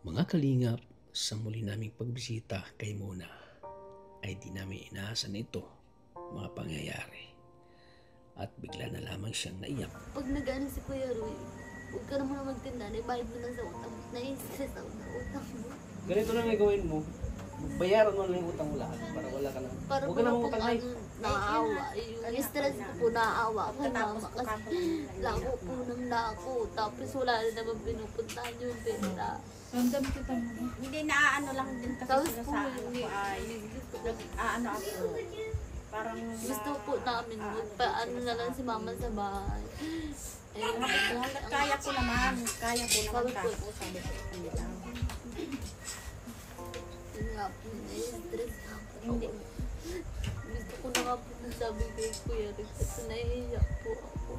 Mga kalingap, sa muli naming pagbisita kay Mona ay di namin inaasahan ito mga pangyayari at bigla na lamang siyang naiyak. Pag nag-ano si Kuya Roy, huwag ka naman magtinda, bayad mo lang sa utang. Nai-stress ako na utang mo. Ganito lang ang gawin mo. Bayaran mo lang yung utang mo lahat para wala ka na. Para Huwag ka na utang na. naawa. Yung stress ko po naawa kay mama kasi lako po ng lako. Tapos wala na naman pinupuntahan yung pera. Ramdam kita mo. Hindi naaano lang din kasi Tapos sila po, sa ano ko ay nag-aano ako. Parang gusto po namin magpaano na lang si mama sa bahay. Eh, kaya ko naman tapos sabi ko kanila. yun nga po, nai-stress ako. Hindi. Gusto ko na nga po nasabi kay Kuya Rick kasi nahihiyak po ako.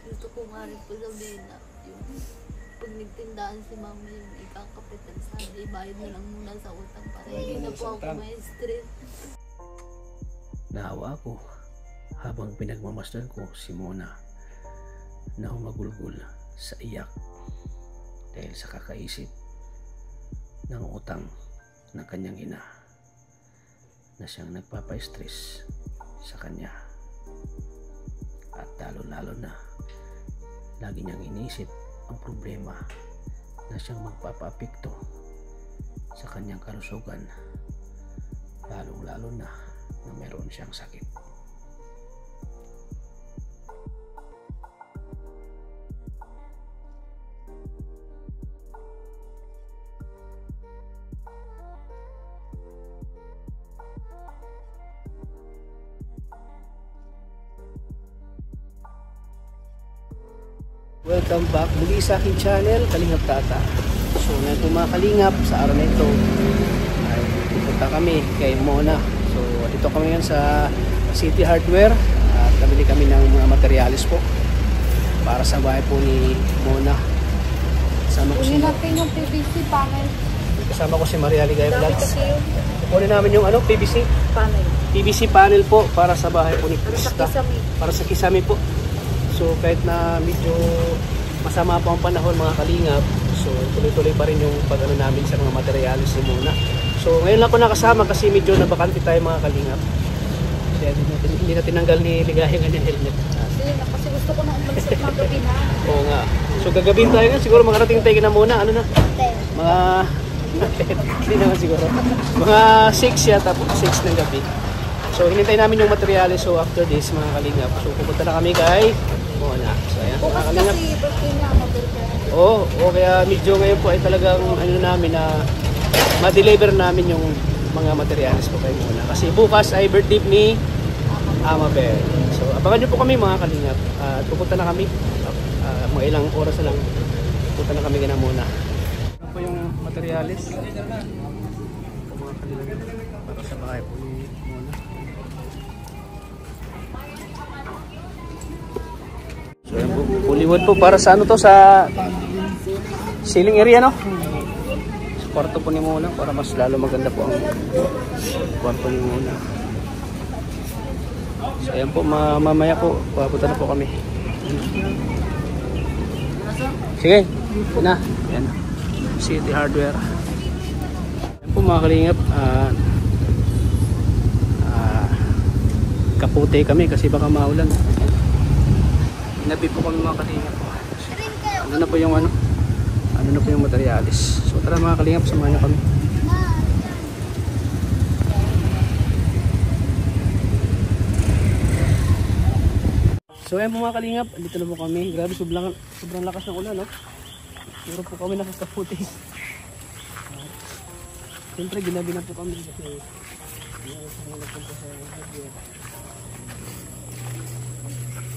Gusto ko nga rin po sabihin na yung pag nagtindahan si mama yung ikakapitan sana, ibayad na lang muna sa utang para hindi na po ako may stress. Naawa ako habang pinagmamasdan ko si Mona na humagulgol sa iyak dahil sa kakaisip ng utang ng kanyang ina na siyang nagpapa-stress sa kanya at lalo na lagi niyang iniisip ang problema na siyang magpapa-apekto sa kanyang kalusugan lalo na meron siyang sakit. Welcome back muli sa aking channel, Kalingap Tata. So ngayon po mga kalingap, sa araw na ito ay pupunta kami kay Mona. So dito kami ngayon sa City Hardware at nabili kami ng mga materialis po para sa bahay po ni Mona. Kasama ko si, natin yung PVC panel. kasama ko si Maria Ligaya Vlogs. Kunin namin yung PVC Panel. PVC panel po para sa bahay po ni Krista. Para sa kisame po. So kahit na medyo masama pa ang panahon mga kalingap, so tuloy-tuloy pa rin yung pag-ano namin sa mga materialis ni Mona. So ngayon lang ko nakasama kasi medyo nabakante tayo mga kalingap. Kaya hindi na tinanggal ni Ligaya ng kanyang helmet. Kasi gusto ko na umalis at magabi na. Oo nga. So gagabin tayo nga, siguro makarating tayo na Mona. Ano na? Mga hindi naman siguro. Mga 6 yata po, 6 ng gabi. So hinintay namin yung materialis. So after this mga kalingap, so pupunta na kami kay Mona. So ayan mga kalingap. Kasi birthday niya, mag-birthday. Oo, kaya medyo ngayon po ay talagang ano namin na ma-deliver namin yung mga materialis ko kay Mona. Kasi bukas ay birthday ni Amabel. So abangan nyo po kami mga kalingap. Pupunta na kami. Mga ilang oras na lang pupunta na kami kay Mona. Ano po yung materialis? Mga kalingap para sa bahay po ni Mona. So yan po, Hollywood po para sa ano to, sa ceiling area no? Sa kwarto po ni Mona para mas lalo maganda po ang kwarto ni Mona. So ayan po, mamaya po papunta na po kami. Sige, na. Ayan, City Hardware. Ayan po mga kalingap, kapute kami kasi baka maulan. Inabi po kami mga kalingap. Ano na po yung ano na po yung materialis. So tara mga kalingap, samahan niyo kami. So ayan po mga kalingap, dito na po kami. Grabe, sobrang lakas ng ulan, no? Puro po kami nakakaputi. Siyempre ginabi na po kami kasi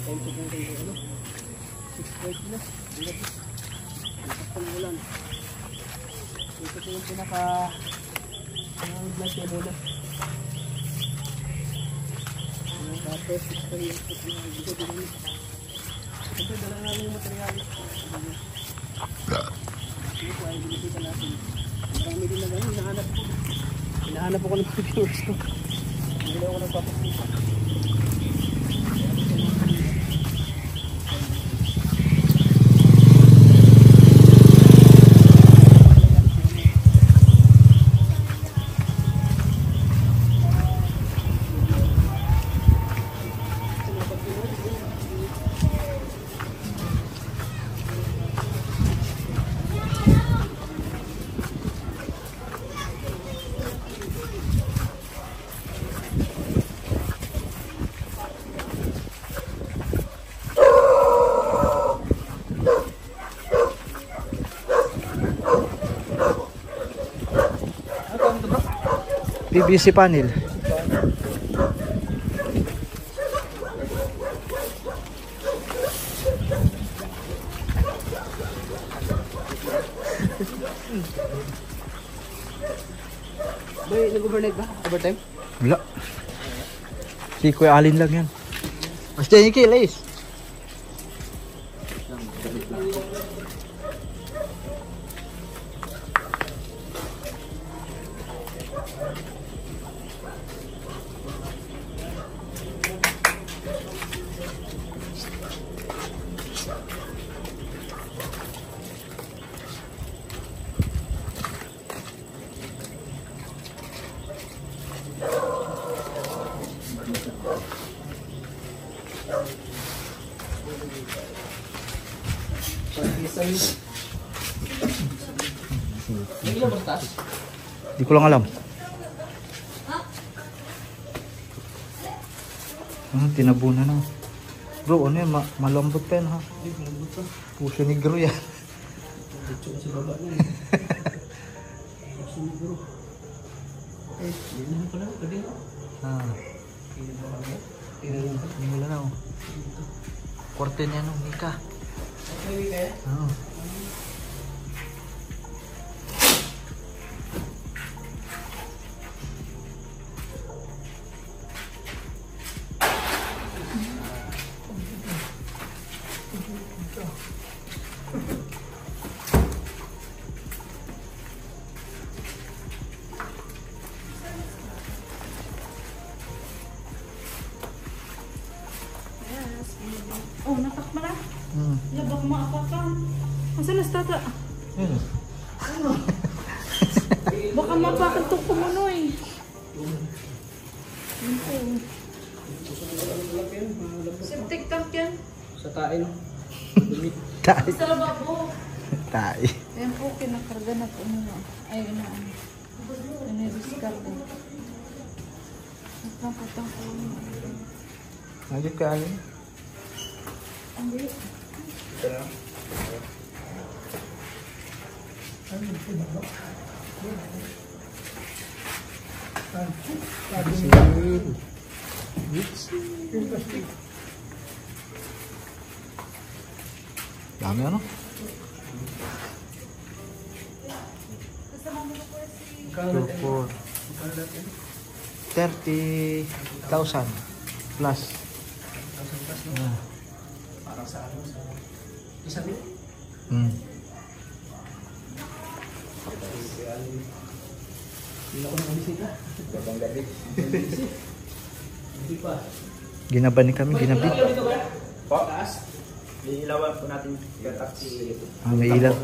time to kung kayo ano 6:30 na lakas ng ulan. Ito po yung pinaka vlog niya muna. Tapos 6:30 yung po yung video din. Ito dala namin yung materialis. Ito po ay binibita natin. Marami din na gano'n, hinahanap ko ng viewers ko. Hindi ako nagpapakita. PVC panel. Bay, nag-overnight ba? Overtime? Wala. Si Kuya Alin lang yan. Basta yung kilis. Di ko lang alam. Tinabunan na. Bro, ano yan? Malambot pa yan ha? Puso negro yan. Sa baba na hindi pala. Pwede na. Hindi wala na oh. Korte niya no, Mika. Oo. Oh, natakma na. Labak mo apakan. Masa na tata? Baka mapakan to kumunoy. Septic tank yan. Sa tain. Tayo. Sa lababo. Tayo. Ayan po, kinakarga na po muna. Ay, ano. Ano yung discard. Napapatang po. Nagyan ka Alin? Hindi. Dami ano? Two, four. 30,000 plus. Parang sa ano, sa isa din. Hindi ako nakabisita. Gabang gabi. Hindi pa. Ginaban kami, ginabi. Ilaw dito ba? Taas. Iilawan po natin yung taxi. May ilaw.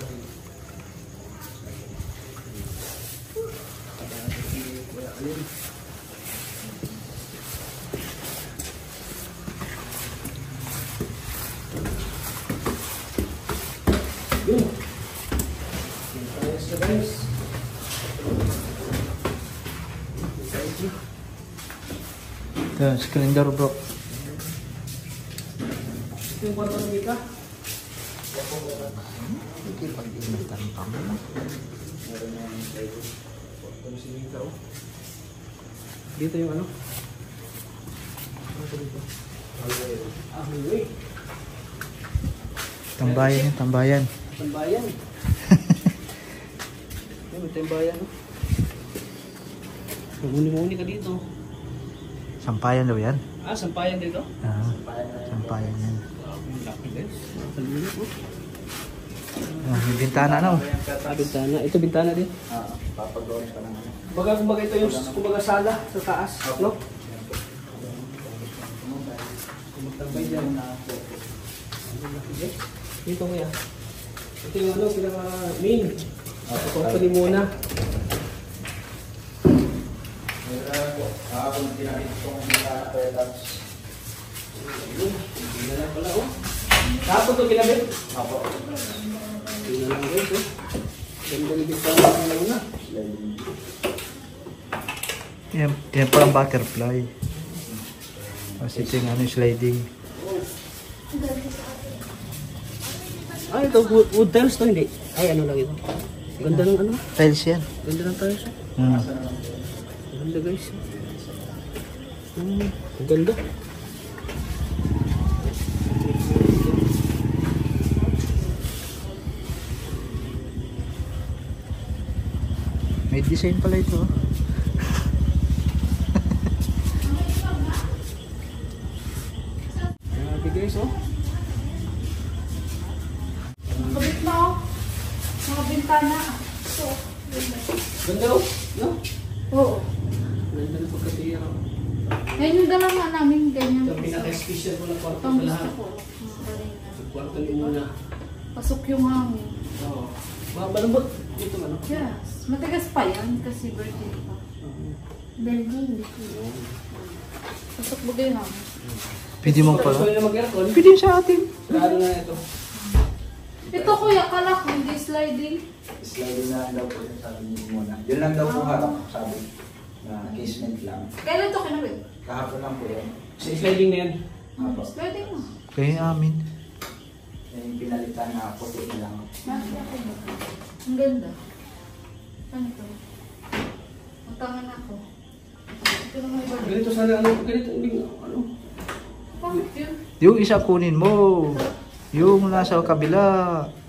Ito, screen door bro. Yung kwarto ng Mika? Dito yung ano? Ah, highway. Tambayan yung tambayan. Tambayan. May tambayan, no? Muni-muni ka dito. Sampayan daw yan. Ah, sampayan dito? Sampayan yan. Ang laki guys. Kalimit mo. May bintana na oh. Ah, bintana. Ito bintana din. Papagawa ka naman. Kumbaga ito yung sala sa taas, no? Magtambay dyan na dito kuya. Ito yung ano, pinaka-main. Company muna. Kung tinakit ko kung pinaka-tapos. Hindi na lang pala, oh. Tapos ito kinabit? Apo. Hindi na lang guys, oh. Ganda ni bintana ko lang na. Yan parang butterfly. Kasi ito yung ano, sliding. Ah, ito wood tiles to, hindi? Ay, ano lang ito. Ganda ng ano? Tiles yan. Ganda ng tiles. Hmm. Ano Ganda guys. Ang ganda. May design pala ito. Grabe guys, oh. Kabit na oh. Mga bintana. So, Ganda, oh. No? oo. Ganda na pagkatira. Yan yung dala nga namin, ganyan. Ito ang pinaka-special ko na kwarto Ang sa gusto lahat. ko. Mga kanina. Yung kwarto ni Una. Pasok yung hangin. Oo. Mga malambot. Dito ano. Yes. Matigas pa yan kasi birthday pa. Birthday. Pasok mo yung hangin. Pwede mo Gusto pala. nyo na mag-aircon? Pwede sa atin. Lalo na ito. Ito kuya, kalak, hindi sliding. Sliding na lang daw po yung sabi niyo muna. Yun lang daw po harap, sabi. Na casement lang. Kailan to kinabit? Kahapon lang po yan. Sa sliding na yan. Apo. Sliding na. Kaya amin. Yan yung pinalitan na puti na lang. Ang ganda. Ano to? Matangan ako. Ito naman iba. Ganito sana ano. Ganito hindi ano. Bakit yun? Yung isa kunin mo. Yung nasa kabila.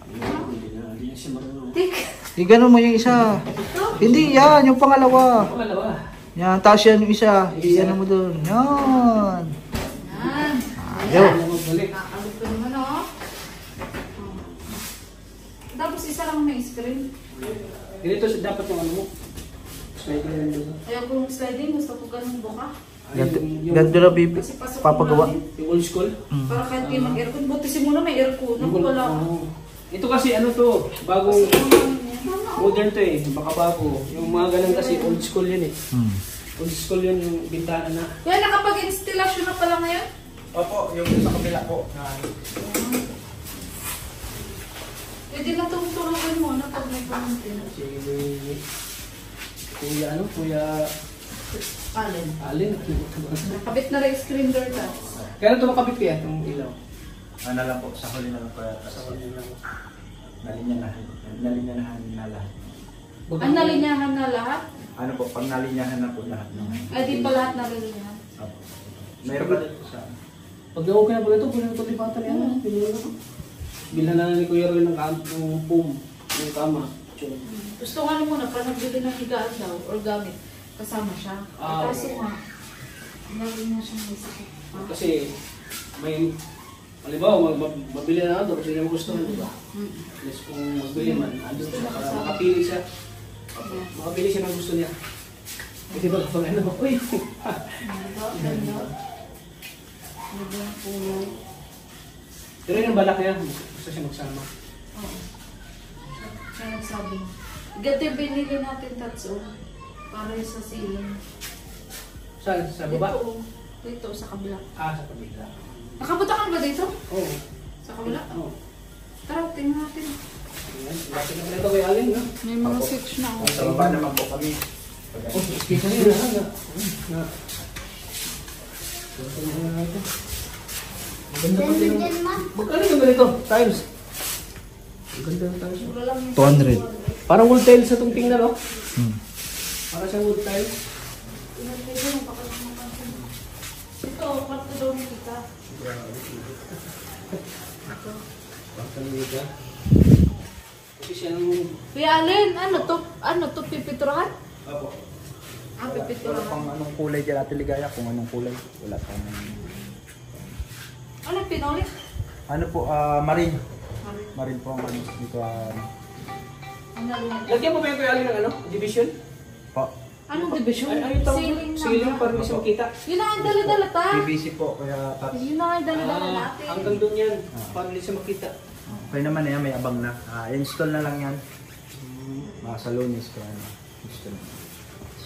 Hindi na siya marunong. Tik. Igano mo yung isa. Hindi yan, yung pangalawa. Pangalawa. Yan, tapos yan yung isa. Iyan mo doon. Yan. Yan. Ayaw. Magbalik. Nakakalog ko naman oh. Tapos isa lang may screen. Ganito dapat yung ano mo. Sliding na yun doon. Kaya kung sliding, gusto ko ganun buka. Ganto na baby. Kasi pasok Papagawa. namin. Yung old school. Para kahit kayo mag-aircon. Buti simula may aircon. Naku, wala. Oo. Ito kasi ano to, bagong modern to eh, baka bago. Yung mga ganun kasi old school yun eh. Old school yun yung bintana na. Kaya nakapag-installation na pala ngayon? Opo, yung sa kabila po. Pwede na tumutulungan mo na pag may pamuntin. Si Kuya ano, Kuya Alin. Alin. Nakabit na rin screen door ta. Kaya ito makabit kaya itong ilaw. Ano lang po, sa huli na lang po. Sa kanya lang. Nalinyahan na lahat. Ang nalinyahan na lahat? Ano po, pag nalinyahan na po lahat ng... Ay, di pa lahat nalinyahan. Opo. Mayroon pa dito sa... Pag okay na pala ito, pwede ito lipatan yan. Pinili ko. Bilhan na ni Kuya Roy ng foam, ng kama. Gusto nga muna, para nagbili ng higaan daw, or gamit, kasama siya. Ah, Kaso nga, lagi na siyang may sakit. Kasi may, halimbawa, mabili na ito, kasi niya magustuhan, di ba? Yes, kung magbili man, andun siya para makapili siya. Makapili siya ng gusto niya. Kasi ba pag ano, uy! Ganda. Ganda po yan. Pero yung balak niya, gusto siya magsama. Oo. Siya nagsabi. Gati binili natin tatso. Para sa ceiling. Saan? Sa baba? Dito, sa kabila. Ah, sa kabila. Nakapunta ka ba dito? Oo. Sa kabila? Oo. Tara, tingnan natin. Ayan, lapit na pala ito kay Alin, no? May mga switch na ako. Sa baba naman po kami. Oh, speaker niya na. Na. Maganda pa din. Magkano yung ganito? Tiles. Maganda yung tiles. Mura lang yung 200. Parang wood tiles sa itong tingnan, no? Para siyang wood tiles. Ito, kwarto daw ni Tita. Pagkaliga. Kasi siya nang... Kuya Alin, ano to, pipiturahan? Opo. Ah, Wala pipiturahan. pang anong kulay dyan, Ate Ligaya, kung anong kulay. Wala pang... Ano, pinolit? Ano po, marine. Marine po ang ano. Dito, Ang nalunan. Lagyan mo ba yung Kuya Alin ng ano? Division? po. Anong division? Ay, ayun tawag. Ceiling Ceiling para hindi siya makita. Yun na ang dala-dala ta. PVC po, kaya touch. Yun na ang dala-dala Ah, natin. hanggang doon yan. Para hindi siya makita. Okay naman na yan, may abang na. Install na lang yan. Mga salonis ko ano. Install.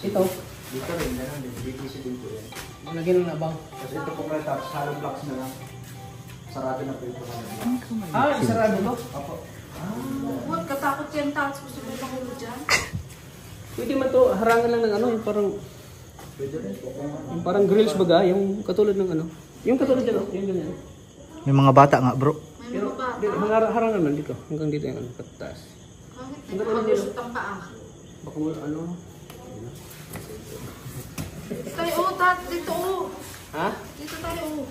Ito. Dito rin, gano'n din. PVC din po yan. Malagyan ng abang. Kasi ito po kaya touch, hollow blocks na lang. Sarado na po ito. Ah, isarado to? Opo. Huwag katakot yan taas. Gusto mo makulo dyan? Pwede man to, harangan lang ng ano, yung parang... Pwede rin po kung ano. Yung parang grills baga, yung katulad ng ano. Yung katulad dyan, oh. Yung ganyan. May mga bata nga bro. May Pero, mga bata. harangan man dito. Hanggang dito yung ano, pataas. Kahit may nakalusot ang paa. Baka mo, ano... Tayo, dito, oh. Ha? Dito tayo, oh.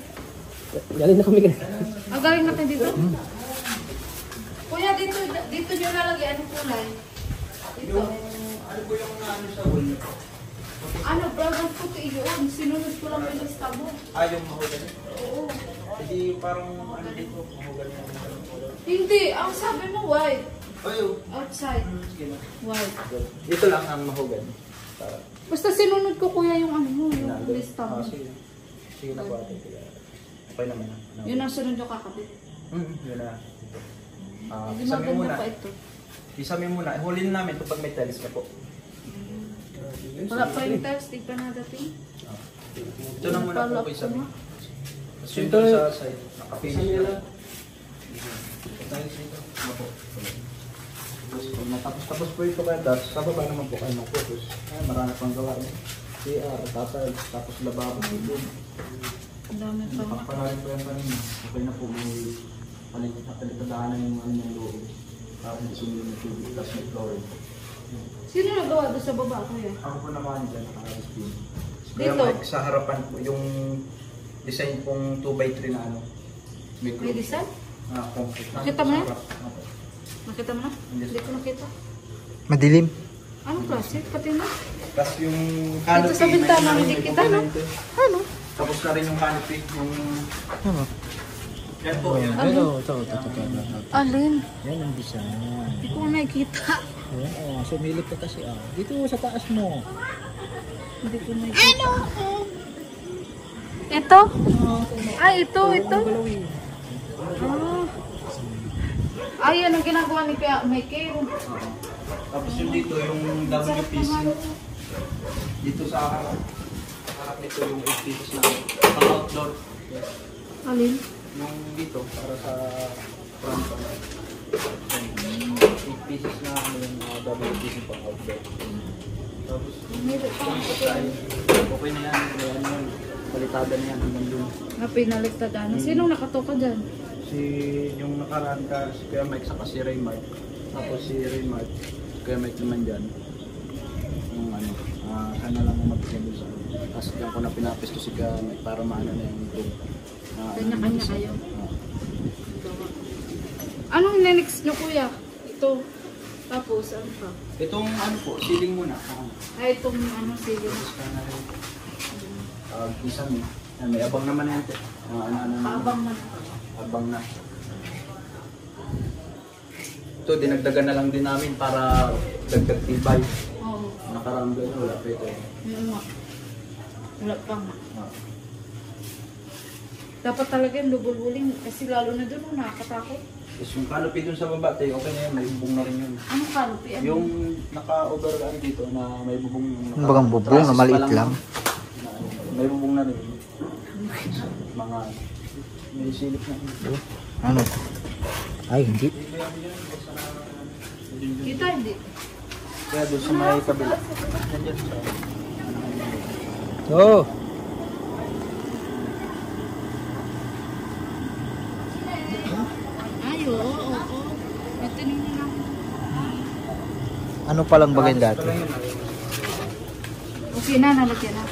Galing na kami ka. Galing natin dito? Kuya, dito nyo nalagay. Anong kulay? Dito. Ano po yung ano sa wall? Ano, brown ang puti yun. Sinunod ko lang yung lista mo. Yung mahogany? Oo. Hindi parang ano dito, mahogany ang Hindi, ang sabi mo white. Ayo. Outside. Sige na. White. Dito lang ang mahogany. Basta sinunod ko kuya yung ano mo, yung lista mo. Sige. Sige na po ate. Okay naman na. Yun ang sunod yung kakabit. Yun na. Hindi Isami maganda muna. pa ito. Isami muna. Hulin namin ito pag may tiles na po. Wala pa yung tiles, di pa nadating. Ito na muna po kay Sabi. Tapos yun Ito doon eh. sa side. Naka-finish na lang. Tiles dito. Ano po? Tapos pag natapos po ito kayo, tapos sa baba naman po kayo mag-focus. Ay, marami pang gawa. CR, tapos lababo dito. Ang dami pa nga. Pagpalarin po yan kanina. Okay na po may palitadahan na yung ano yung loob. Para hindi sumili ng tubig. Tapos may flooring. Sino nagawa doon sa baba kuya? Ako po naman dyan, naka-spin. Dito? Sa harapan po, yung design pong 2x3 na ano. May design? Concrete. Nakita mo na? Sa harap. Okay. Nakita mo na? Hindi ko nakita. Madilim. Anong klase? Pati na? Tapos yung Dito canopy. sa bintana, may hindi kita, no? componente. Ano? Tapos na rin yung canopy. Yung... Ano? Yan po. Yan. Ito. Alin? Yan ang design. Hindi ko nakikita. Yan, sumilip ka kasi. Dito sa taas mo. Hindi ko nakikita. Ito? Ito. Yan ang ginagawa ni Kuya Michael. Tapos yung dito, yung WPC. Dito sa harap nito yung 8 pieces na pang-outdoor. Alin? Yung dito, para sa front. 8 pieces na ano yung WPC pang-outdoor. Tapos yung sa side, okay na yan. Kaya ano yun, palitada na yan hanggang dun. Na pinaliktad. Sinong nakatoka dyan? Si yung nakaraan ka, si Kuya Mike saka si Raymart. Tapos si Raymart, Kuya Mike naman dyan. Yung ano, sana lang mapigyan doon sa ano. Tapos dyan ko na pinapesto si Kuya Mike para maano na yung tube. Kanya-kanya kayo. Anong next nyo kuya? Ito. Tapos ano pa? Itong ano po, ceiling muna. Itong ano sige. Isang may abang naman yan. Paabang na. Abang na. Ito, dinagdagan na lang din namin para dagdag tibay. Oo. Nakarambay na, wala pa ito. Yun nga. Wala pa nga. Dapat talaga yung lubul-buling kasi lalo na doon nakakatakot. Tapos yung canopy dun sa baba, tayo, okay na yun, may bubong na rin yun. Anong canopy? Ano? Yung naka-overrun dito na may bubong. Ano bagang bubong? Traces Maliit pa lang. May bubong na rin. Mga may silip na. Ano? Ay, hindi. Kita hindi. Kaya doon sa may kabila. Nandiyan sa... Oh. Ay, oo. Ito nyo lang. Ano palang bagay dati? Ito lang yun. Okay na, nalagyan na.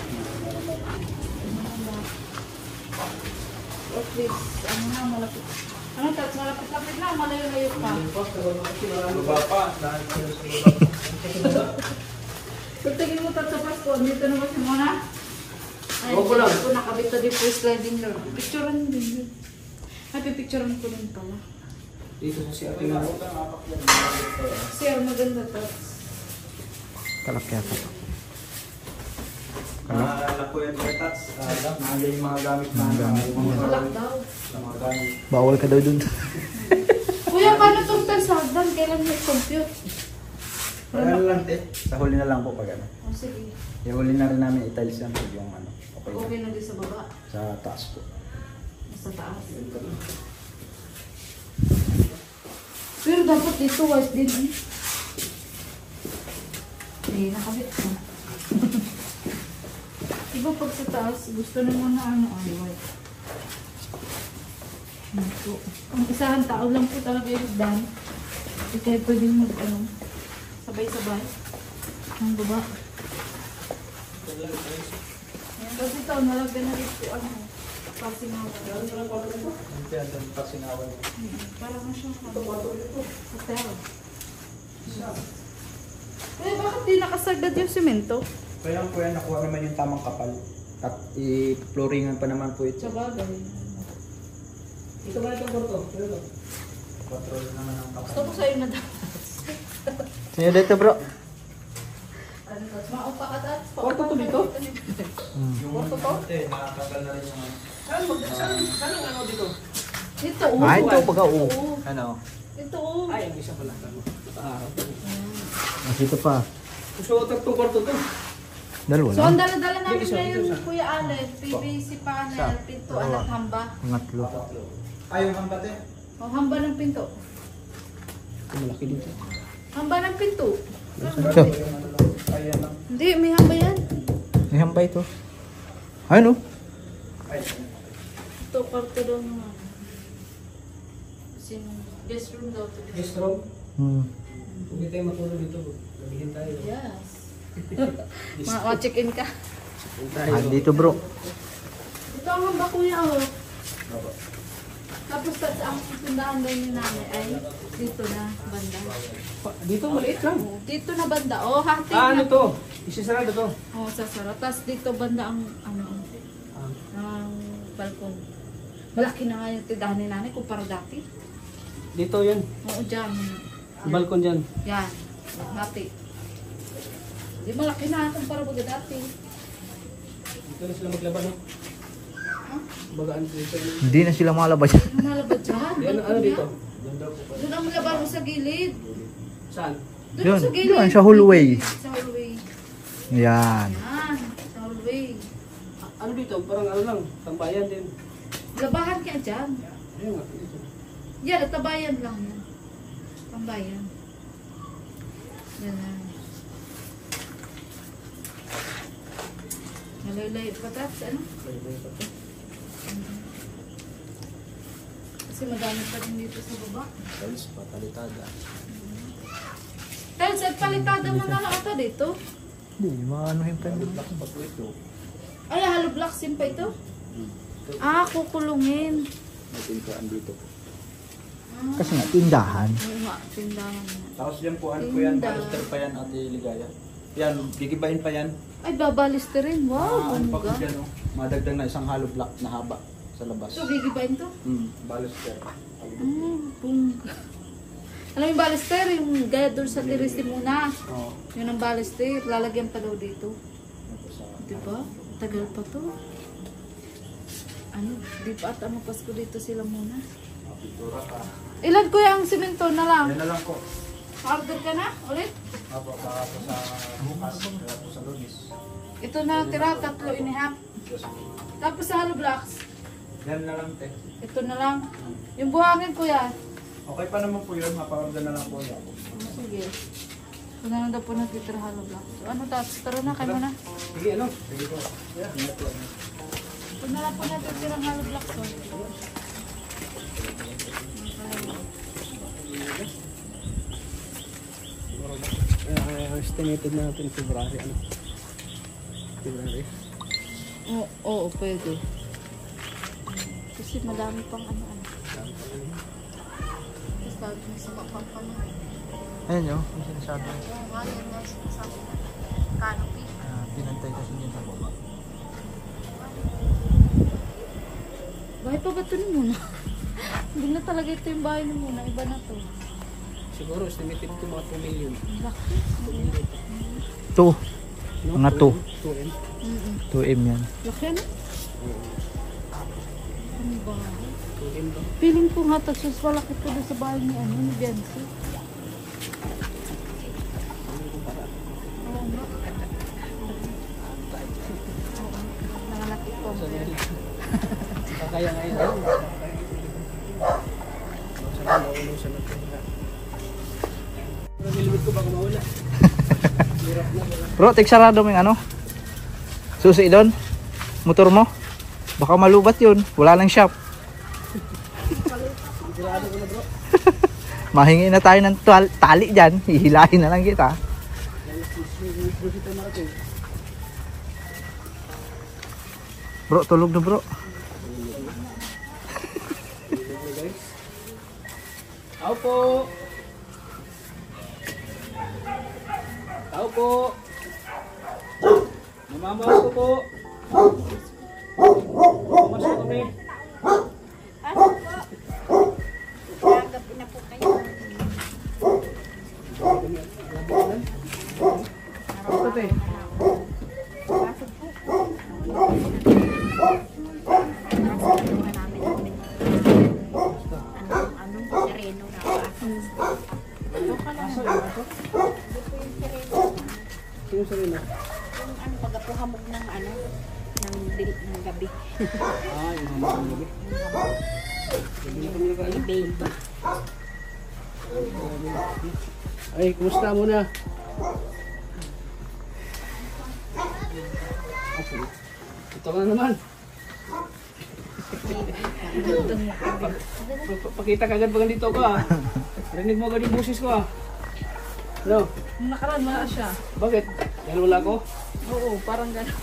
At least, ano na, malapit. Ano, Tats, malapit-lapit na, malayo-layo pa. Baba pa. Dahil sa baba. Pag tingin mo, Tats, sa Pasko, dito na ba si Mona? Ay, Opo lang. Ito, nakabit na din po yung sliding door. Picturean din yun. Ay, pipicturean ko din pala. Dito sa si Ate Maro. Sir, maganda, Tats. Kalak yata. Alam ko yan kay Tats. Naalala yung mga gamit na Malak daw. mga gamit. Bawal ka daw dun. Kuya, paano itong tiles hagdan? Kailan mo i-compute? Ano lang, sa huli na lang po pag ano. Oh, sige. Yung huli na rin namin i-tiles yan pag yung ano. Okay, Okay na din sa baba. sa taas po. Sa taas. Pero dapat dito white din eh. Nakabit ko. Iba pag sa taas, gusto naman na ano, ay white. Ito. Ang isahan tao lang po talaga yung dan. Hindi kayo pwedeng mag ano, sabay-sabay. Ang baba. Kasi ito, nalagyan na rin po ano. Pasingawan. Parang na siyang hotel. Eh, bakit di nakasagad yung semento? Kaya po yan, nakuha naman yung tamang kapal. At i-flooringan pa naman po ito. Sa bagay. Ito ba itong porto? Control naman ang Gusto kapal. ko sa'yo na dapat. Sino dito bro? Maupa ka dapat. Porto to dito? Yung nakatanggal na rin yung Saan ang ano dito? Ito, Ah, ito pagka Oo. Ano? Ito, oh. Ay, ang isa pala. Nakaharap. Dito pa. So, itong porto to. Dalawa So, ang lang. dala-dala namin Isa, ngayon, isa. Kuya Allen, PVC panel, pintuan at hamba. Pangatlo. Ayaw ang bate. O, hamba ng pinto. Ito malaki dito. Hamba ng pinto. Ito. Ayan lang. Hindi, may hamba yan. May hambay to. Ano? Ito, kwarto daw naman. Kasi yung guest room daw. to. Guest room. Kung hindi tayo matulog dito, gabihin tayo. Yes. Ma-check-in ka. Ah, dito bro. Ito ang hamba, Kuya. Oh. Tapos ang tindahan daw ni nanay ay dito na banda. Dito, maliit lang. Dito na banda. Oh, hati Ah, ano na. to? Isisarado to. Oh, sasara. Tapos dito banda ang ano, ang balkon. Malaki na nga yung tindahan ni nanay kumpara dati. Dito yan. Oo, dyan. Balkon dyan. Yan. Hati. Di malaki na kumpara baga dati. Dito na sila maglaban, no? Bagaan dito. Hindi na sila malabas. Ano nalabad dyan? Ano Balkon dito? yan. Doon ang laban mo sa gilid. Saan? Doon Yun, sa gilid. yun, sa hallway. Sa hallway. Yan. Yan. Sa hallway. Ano dito? Parang ano lang, tambayan din. Labahan ka dyan. Ayun nga, dito. Yan, tabayan lang yan. Tambayan. Yan na. Nalaylay pa tapos ano? Kasi madami pa rin dito sa baba. Tiles pa, palitada. Tiles at palitada mo na lang ata dito. Hindi, maanuhin pa yun. Ay, hollow block sim pa ito? Ah, kukulungin. May pintuan dito. Kasi nga, tindahan. Oo nga, tindahan na. Tapos yan po, ano po yan? Tinda. Baluster pa yan, Ate Ligaya. Yan, gigibahin pa yan. Ay, babaliste rin. Wow, Ano pa po bongga. dyan, oh. Madagdag na isang hollow block na haba sa labas. So, gigibain to? Baluster. Bongga. Alam mo yung balister, yung gaya doon sa tiris di muna. Oo. Yun ang balister, lalagyan pa daw dito. Tapos, Diba? Tagal pa to. Ano, di pa at ano Pasko dito sila muna. pintura pa. Ilan kuya ang simento na lang? Yan na lang po. Order ka na ulit? Apo, para po sa bukas, kaya po sa Lunis. Ito na lang tira, 3.5. Tapos sa hollow blocks, Yan na lang, te. ito na lang. Yung buhangin kuya. Okay pa naman po yun, mapakamda na lang po yan. Sige. Ito na lang daw po nagtitira hollow blocks. So ano tapos? Tara na, kayo na. Sige, ano? Sige po. Yan, yan po. Ito na lang po nagtitira hollow blocks. So. Estimated natin February, ano? February. Oo, pwede. Kasi madami pang ano-ano. Tapos sabi mo sa kapampan na. Ayun yun, yung sinasabi. Oo nga, yan nga sinasabi na. Canopy. Pinantay kasi yun sa baba. Bahay pa ba ito ni Muna? Hindi na talaga ito yung bahay ni Muna. Iba na to. Siguro estimated ko mga 2 million. Laki. 2. Mga 2. 2M. 2M yan. Laki ano? Ano ba? 2M ba? Feeling ko nga tapos malaki ko doon sa bahay ni ano, ni Biancy. Oo nga. Oo. Nangalaki ko. Kaya ngayon. Sana naulo sa natin. Pero nilibot ko baka maula. Hirap na. Bro, sarado mo yung ano? Susi doon? Motor mo? Baka malubat yun. Wala nang shop. Sigurado ko na bro. Mahingi na tayo ng tali dyan. Hihilahin na lang kita. Bro, tulog na bro. Tao po. Tao po. Namamawas ko po. Namamawas ko kami. Sino sa rin Ano, pagkapuhamog ng ano, ng gabi. yung hamog ng gabi. Gabi na kami nakain. Babe. Ay, kumusta muna? Ito ka na naman. Pakita ka agad pag nandito ka. Rinig mo agad yung busis ko ah. Ano? Nung nakaraan, wala siya. Bakit? Dahil wala ko? Oo, parang gano'n.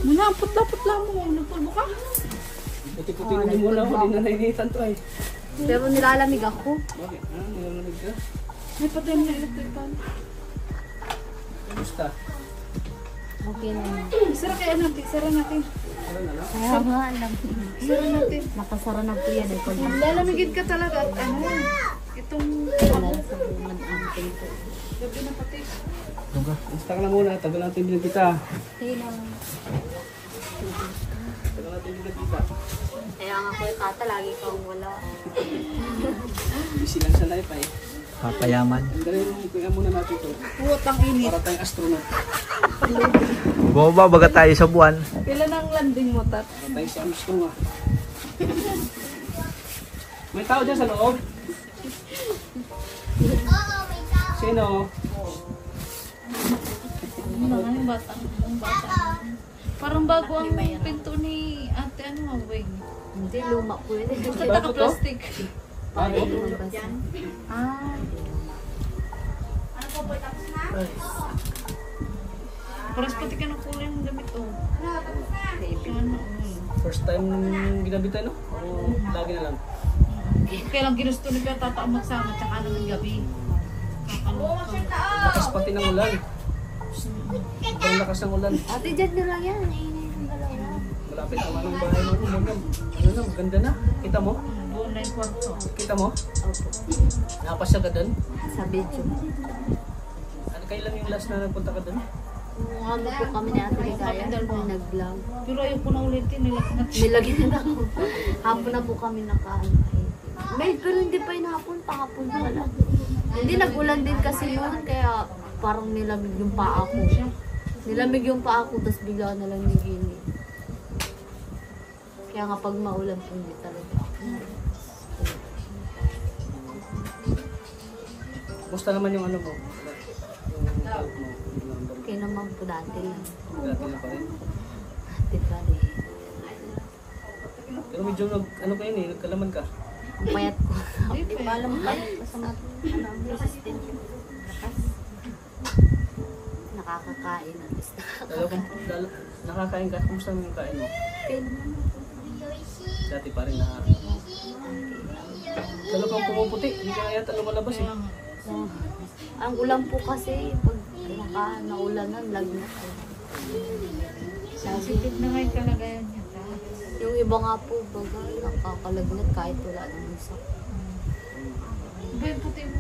Muna, putla-putla mo. Nagpulbo ka? Puti-puti mo muna ako. Di na nainitan to eh. Pero nilalamig ako. Bakit? Ha? Nilalamig ka? May patay na electric fan. Kumusta? Okay na yun. Sara kaya natin, sara natin. Ano na lang? Kaya nga alam. Sara natin. Nakasara na po yan eh. Pag Lalamigin ka talaga at ano, itong wala sa buwan ang pinto. gabi na pati. Basta ka na muna. Tagal natin bilang kita. Kaya na. Tagal natin bilang kita. Kaya nga po kata, lagi kang wala. Busy lang sa life eh. Papayaman. Ang galing mo, kaya muna natin to. Puwatang init. Para tayong astronaut. Bumaba baga tayo sa buwan. Kailan ang landing mo, Tat? Para tayong sa Armstrong ah. May tao dyan sa loob? Sino? Ano nga yung bata? Ang bata. Parang bago ang pinto ni ate, ano, Wing. Hindi, luma po yun. Basta Bago to? naka-plastic. Bago? Ah. Paras pati ka ng kulay ng damit, oh. Ano, First time ginabitan no? O lagi na lang? kailang ginusto ni Kuya Tata ang magsama, tsaka naman gabi. Lakas pati ng ulan. Ang lakas ng ulan. Ate, dyan na lang yan. Init yung dalawa. Malapit naman ang bahay mo. Ano na, maganda na. Kita mo? Doon na yung kwarto. Kita mo? Opo. Napasya ka doon? Sa video. Ano kailan yung last na nagpunta ka doon? Ano po kami ni Ate Ligaya. Nag-vlog. Pero ayoko na ulitin, nilagyan Nilagyan na ako. Hapon na po kami nakaano. May pero hindi pa yun hapon. Pahapon pala. Hindi, nag-ulan din kasi yun. Kaya parang nilamig yung paa ko. Nilamig yung paa ko, tapos bigla na lang nagini. Kaya nga pag maulan po, hindi talaga ako. Basta naman yung ano mo? Yung health mo? Okay naman po dati lang. Dati na pa rin. Dati pa rin. Pero medyo ano ka yun eh, nagkalaman ka. Ang payat ko. Hindi pa alam pa. Masama ang resistant yung lakas. Nakakakain at least. Nakakain ka? Kumusta naman yung kain mo? Okay naman. Dati pa rin na... Lalo kang pumuputi, hindi ka yata lumalabas eh. Ang ulan po kasi, pag naulanan, lagnat. sensitive na nga yung kalagayan niya. Yung iba nga po, baga, nakakalagnat kahit wala naman sa. Iba yung puti mo.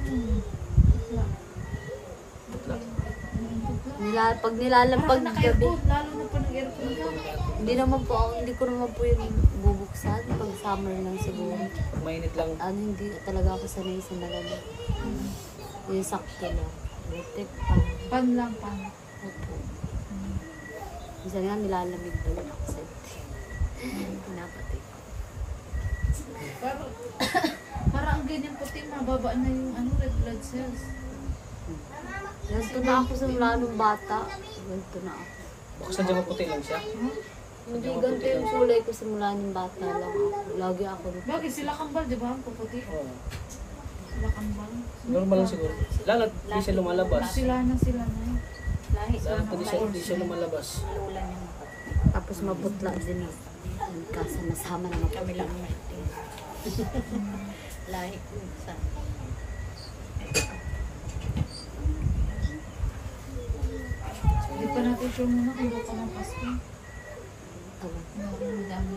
Pag nilalampag Pag gabi, naka-aircon, lalo na pa nag-aircon ka. hindi ko naman po yung bubuksan pag summer lang siguro. Mainit lang. Hindi talaga ako sanay sa malamig. Yung sakto lang. Butik pa. Pan lang, pan. Opo. Minsan nga nilalamig talaga ako sa pinapatay. Para ang ganyan puti, mababa na yung ano, red blood cells. Ganito na ako sa mula nung bata. Ganito na ako. Baka sadya maputi lang siya. Hindi ganito yung kulay ko simula nung bata lang ako. Lagi ako nito. Bakit sila kambal, di ba? Ang puputi. Oo. Sila kambal. Normal lang siguro. Lalo di siya lumalabas. Sila na. Lahi. Lalo di siya lumalabas. Tapos Tapos maputla din ako. Kasama-sama na maputla. Kami lang may lahi ko sa Hindi pa natin sure muna kung baka ng Pasko.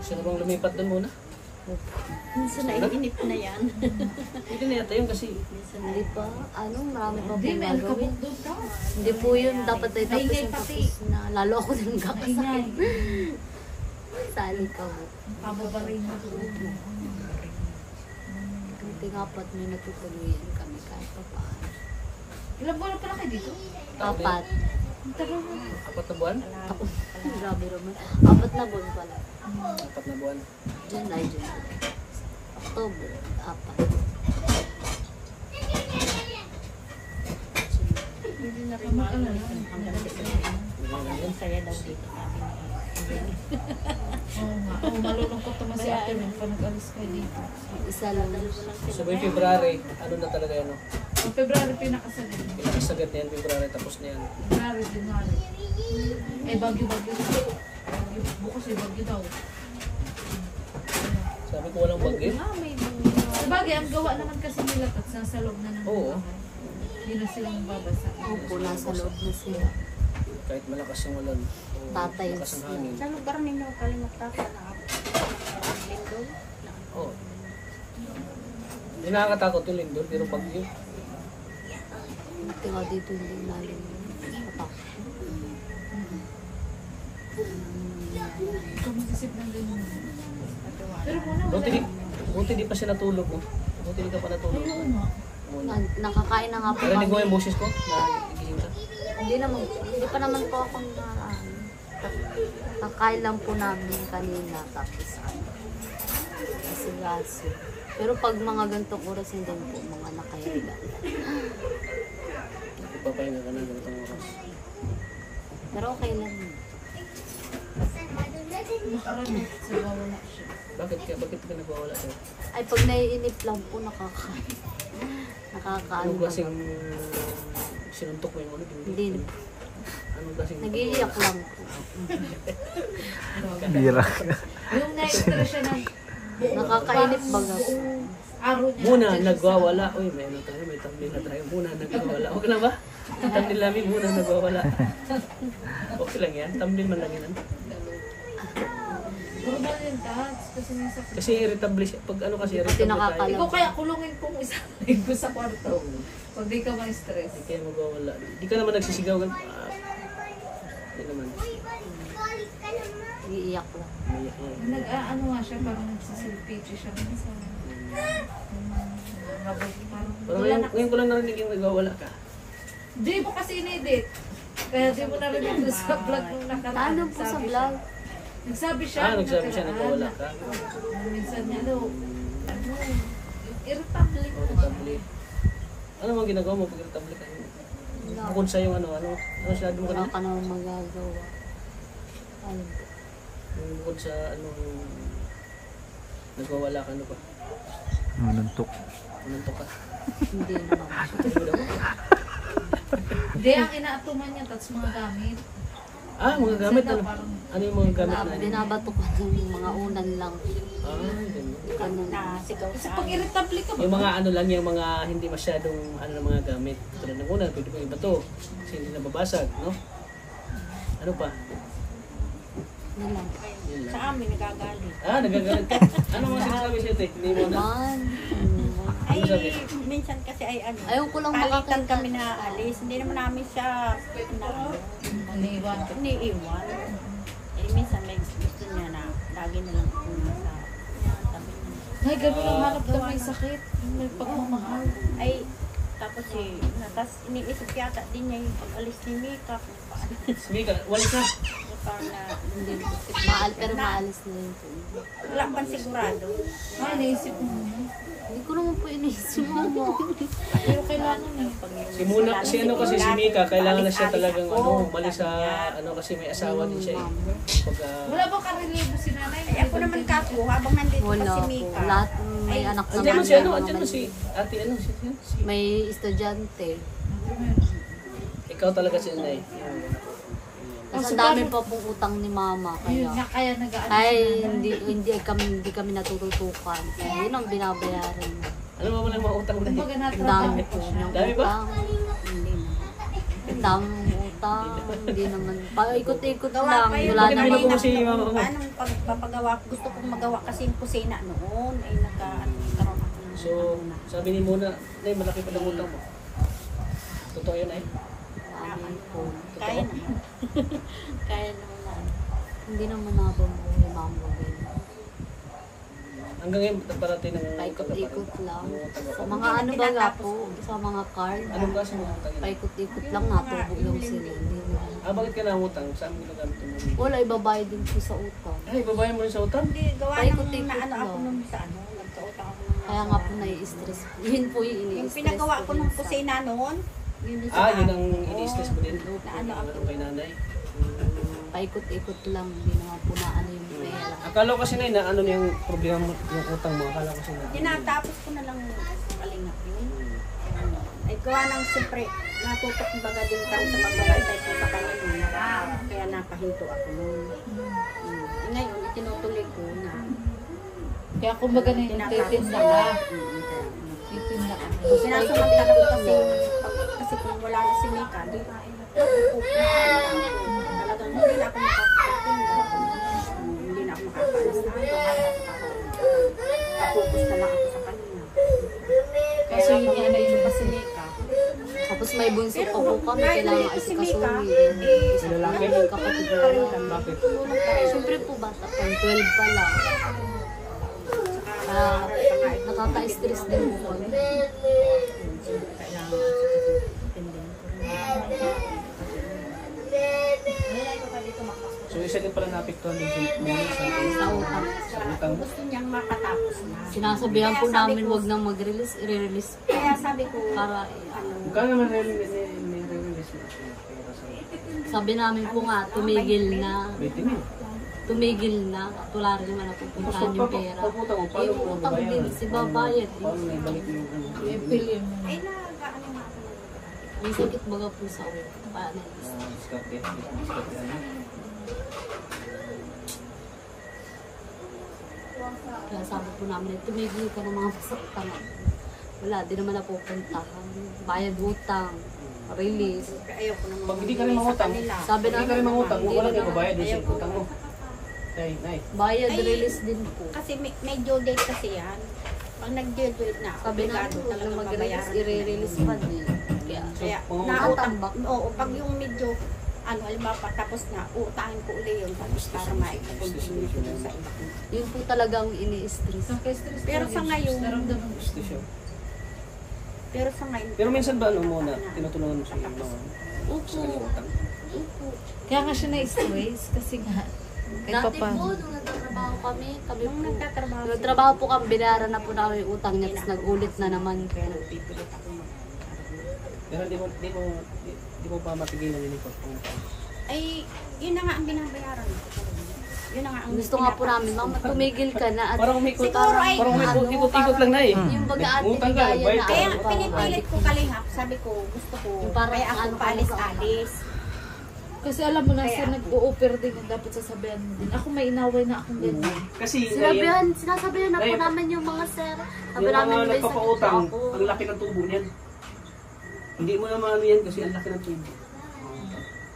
Sino bang lumipat doon muna? minsan naiinip na yan. Hindi na yata yun kasi Hindi pa, marami pa Hindi, pong may gagawin. alikabok doon ka. Hindi po yun, dapat ay tapos Maingay yung pati. tapos na. Lalo ako din Ingay. kakasakit. Sali ka mo. Pababarin mo doon. Buti nga pa't may natutuluyan kami kahit pa paano. Ilang buwan na pala kayo dito? 4. Ang tagal na. 4 na buwan? Grabe naman. 4 na buwan pala. 4 na buwan. July. October, 4. Hindi na rin maalala hanggang December. Ang saya daw dito namin. Oo nga. Oo, malulungkot naman si ate mo pa nag-alis kayo dito. Isa lang. So by February, ano na talaga yan? No? Ang February pinakasalit. Pinakasagat na yan, February, tapos na yan. February, January. Eh, bagyo-bagyo. Bukas eh, bagyo daw. Sabi ko walang bagyo. Sa bagay, ang gawa naman kasi nila at nasa loob na ng Oo. bahay. Hindi na silang babasa. Opo, nasa loob na sila. Kahit malakas yung ulan. o Tatay. Malakas ang hangin. Sa lugar ninyo, kalimutan ka na Lindol. Oo. Hindi nakakatakot yung lindol, pero bagyo. Buti nga dito hindi namin patak. Ikaw mag-isip ng ganyan. Pero muna, wala. Buti di pa siya natulog. No? Buti di ka pa natulog. Oo nga. Nakakain na nga po Narinig mo kami. yung boses ko? Nagigising ka? Hindi pa naman po akong kakain lang po namin kanina tapos kasi pero pag mga ganitong oras hindi po mga nakahiga. Ipapahinga ka na ganitong oras. Pero okay lang. Nakarami sa wala siya. Bakit ka nagwawala sa'yo? Ay pag naiinip lang po nakakain. Nakakaano Anong ba? klaseng sinuntok mo yung ulit? Hindi. Anong klaseng Nag-iiyak lang po. Bira. Yung na-stress siya ng Nakakainip baga po. buong araw niya. Muna nandiyan siya nagwawala. Uy, may ano tayo, may thumbnail na tayo. Muna nagwawala. Okay lang ba? Thumbnail namin, muna nagwawala. Okay lang yan. Thumbnail man lang yan. Puro ba yun, Tats? Kasi may sakit. Kasi irritable siya. Pag ano kasi Pati irritable nakakala- tayo. Ikaw kaya kulungin kong isa linggo sa kwarto. Pag di ka ma-stress. Hindi kayo magwawala. Hindi ka naman nagsisigaw. Hindi naman. Nag-iiyak lang. Umiyak yan. Ano nga siya, parang nagsisilpichi siya minsan. Habang parang Pero wala na. ngayon ko lang narinig yung nagwawala ka. Di mo kasi in-edit. Kaya di mo narinig doon sa vlog nung nakaraan. Ano po sa vlog? Nagsabi siya. Nagsabi siya nagwawala ka. Minsan niya, irritable. Irritable. Ano mga ginagawa mo pag irritable ka? Bukod sa yung ano sinabi mo Wala kanina? ka naman magagawa. Ano po? Yung bukod sa nagwawala ka, ano pa? Manuntok. Manuntok ka. Hindi naman. Hindi, ang inaatuman niya, tapos mga gamit. Mga gamit ano? Parang Ano yung mga gamit na? Binabato ko yung mga unan lang. Ganun. Ganun. Nasigaw kasi sa pag amin. irritable ka ba? Yung mga ano lang, yung mga hindi masyadong na mga gamit. Tulad ng una, pwede mo iba to. Kasi hindi nababasag, no? Ano pa? Yun lang. Yun lang. Sa amin nagagalit. Nagagalit ka. Ano mga sinasabi siya, te? Hindi mo na. Man. Ay, Ano sabi? minsan kasi ay Ayaw ko lang palitan makakita. kami na alis. Hindi naman namin siya Iniwan. iniiwan. Eh, minsan may gusto niya na lagi na lang ako nasa tabi niya. Ay, gano'n lang hanap daw may sakit. May pagmamahal. Ay, tapos tapos iniisip yata din niya yung pag-alis ni Mika. Kung paano Mika, walis na. Hindi po. Pero maalis na yun po. wala pang sigurado. Ay, naisip mo. Hindi ko naman po inisip mo. Pero kailangan na. Si Mika, kailangan na siya talagang umalis sa kasi may asawa din siya eh. Pag, Wala ba karelibo si nanay? Ay, ako naman kako, habang nandito pa Wala si po. Mika. Lahat may anak andyan naman. mo si andyan mo si ate, si May estudyante. ikaw talaga si Nay. Tapos ang dami pa pong utang ni mama. Yun Kaya, na kaya nag-ano ay siya. hindi kami natututukan. Kaya yun ang binabayaran. Ano ba mga utang na Kumbaga Ang dami po natrabaho niyang Dami ba? utang. Hindi na. Ang dami ng utang. Hindi naman. Paikot-ikot Gawa lang. pa yun. Wala Bakit na. hindi mo si mama mo? Anong pagpapagawa, gusto kong magawa kasi yung kusina noon ay nagkaroon ako ng So, sabi ni Mona, Nay, malaki pa ng utang mo. Totoo yun, Nay? Dami po. kaya naman. Kaya naman. Hindi naman nababuhay ni mama. Hanggang ngayon, parating ng Paikot-ikot lang. Sa mga ano ba nga po, sa mga card. Anong klase mo utang yun? Paikot-ikot lang, natubo lang sila. Hindi naman. Bakit ka nangutang? Saan mo ginagamit mo? Wala, ibabayad din po sa utang. Ay, babayan mo rin sa utang? Hindi, gawa Paikot-ikot ng naano ako lang. nung sa ano, nagkautang ako ng... Kaya nga po nai-stress. Yun po yung Yung ini-stress pinagawa ko nung minsan. kusina noon, yun yung Yun ang ini-stress mo din. Na ano ako. Ano kay nanay? Paikot-ikot lang, hindi naman po na ano yung pera. Akala ko kasi, Nay, na ano yung problema mo, yung utang mo. Akala ko kasi na. Tinatapos ko na lang kalingap yun. Ay gawa ng siyempre, natutok baga din kami sa pagbabaytay ko sa kanya nun. Kaya napahinto ako nun. Ngayon, itinutuloy ko na. Kaya kumbaga na yung titinda ka. Titinda ka. Sinasamantala ko kasi kung wala na si Mika, di ba? Talagang hindi na ako makakatinda. Hindi na ako makakaalis na ako. Kapokus na lang ako sa kanya. Kaya So, yun yan na yun. pa si Mika. Tapos may bunso pa po kami, kahit kailangan maliit si Mika, asikasuhin. Isa po lalaki? yung kapatid ko lang. Bakit? Siyempre po bata pa, 12 pa lang. Kaya nakaka-stress din po kami. So, isa din pala naapektuhan din si Mona Sa utang. sa utang. gusto niyang makatapos na. Sinasabihan po namin wag nang mag-release, i-release Kaya sabi ko, para Magkano naman nire-release mo? sabi namin po nga, tumigil na. 20 mil. Tumigil na. Wala rin naman napupuntahan yung pera. Pag utang mo, paano Yung mo utang din, babayaran? si babayad. Paano na ibalik mo yung ano? April yun. ay nag-ano nga ako. May sakit baga po sa utang. Paano? Diskarte. Diskarte ano? Kaya sabi po namin, tumigil ka ng mga masaktan. Wala, di naman napupuntahan. Bayad utang, release. Ayaw ko naman. Pag hindi ka rin mangutang, Sabi hindi ka rin mangutang, hindi wala na kayo naman. babayad din sa utang mo. Nay. Bayad, Ay, release din po. Kasi may due date kasi yan. Pag nag-due date na, Sabi namin, obligado huwag na talagang mag-release, babayaran. i-release pa din. Kaya, Kaya Oo. nautang, Natambak. oo, pag yung medyo, halimbawa pa, tapos na, utangin ko uli yun, tapos para maipakontinue ko dun sa iba. yun po talagang ini-stress. Nakaka-stress Pero talaga sa yun. ngayon, Naramdaman ko. Gusto siya. Pero sa ngayon, Pero minsan ba ano muna, tinutulungan mo siya yung mga Opo. sa kanyang utang? Opo. Kaya nga siya na-stress kasi nga kahit Dati pa po, nung nagtatrabaho kami nung po. nagtatrabaho Nung nagtrabaho po kami, binayaran na po namin yung utang niya, tapos nag-ulit na naman. kaya nagpipilit ako Pero di mo pa matigilan yung ikot kung ay, yun na nga ang binabayaran ko. Yun na nga ang Gusto nga po namin, mama, tumigil ka na. At Parang umikot. Siguro ay, Parang may ano, ikot-ikot lang na eh. yung baga ate, Utang ka, bigaya bayad na. ka. kaya ano, pinipilit ko kalihap, sabi ko, gusto ko, Yung parang kaya ako ano, paalis-alis. kasi alam mo na Kaya sa ako. nag-o-offer din yung dapat sasabihan mo din. Ako may inaway na akong ganyan. Kasi Sinasabihan na po Ay, namin yung mga sir. Sabi yung namin, mga may sakit po nagpapautang, ako. ang laki ng tubo niyan. Hindi mo naman ano yan kasi ang laki ng tubo.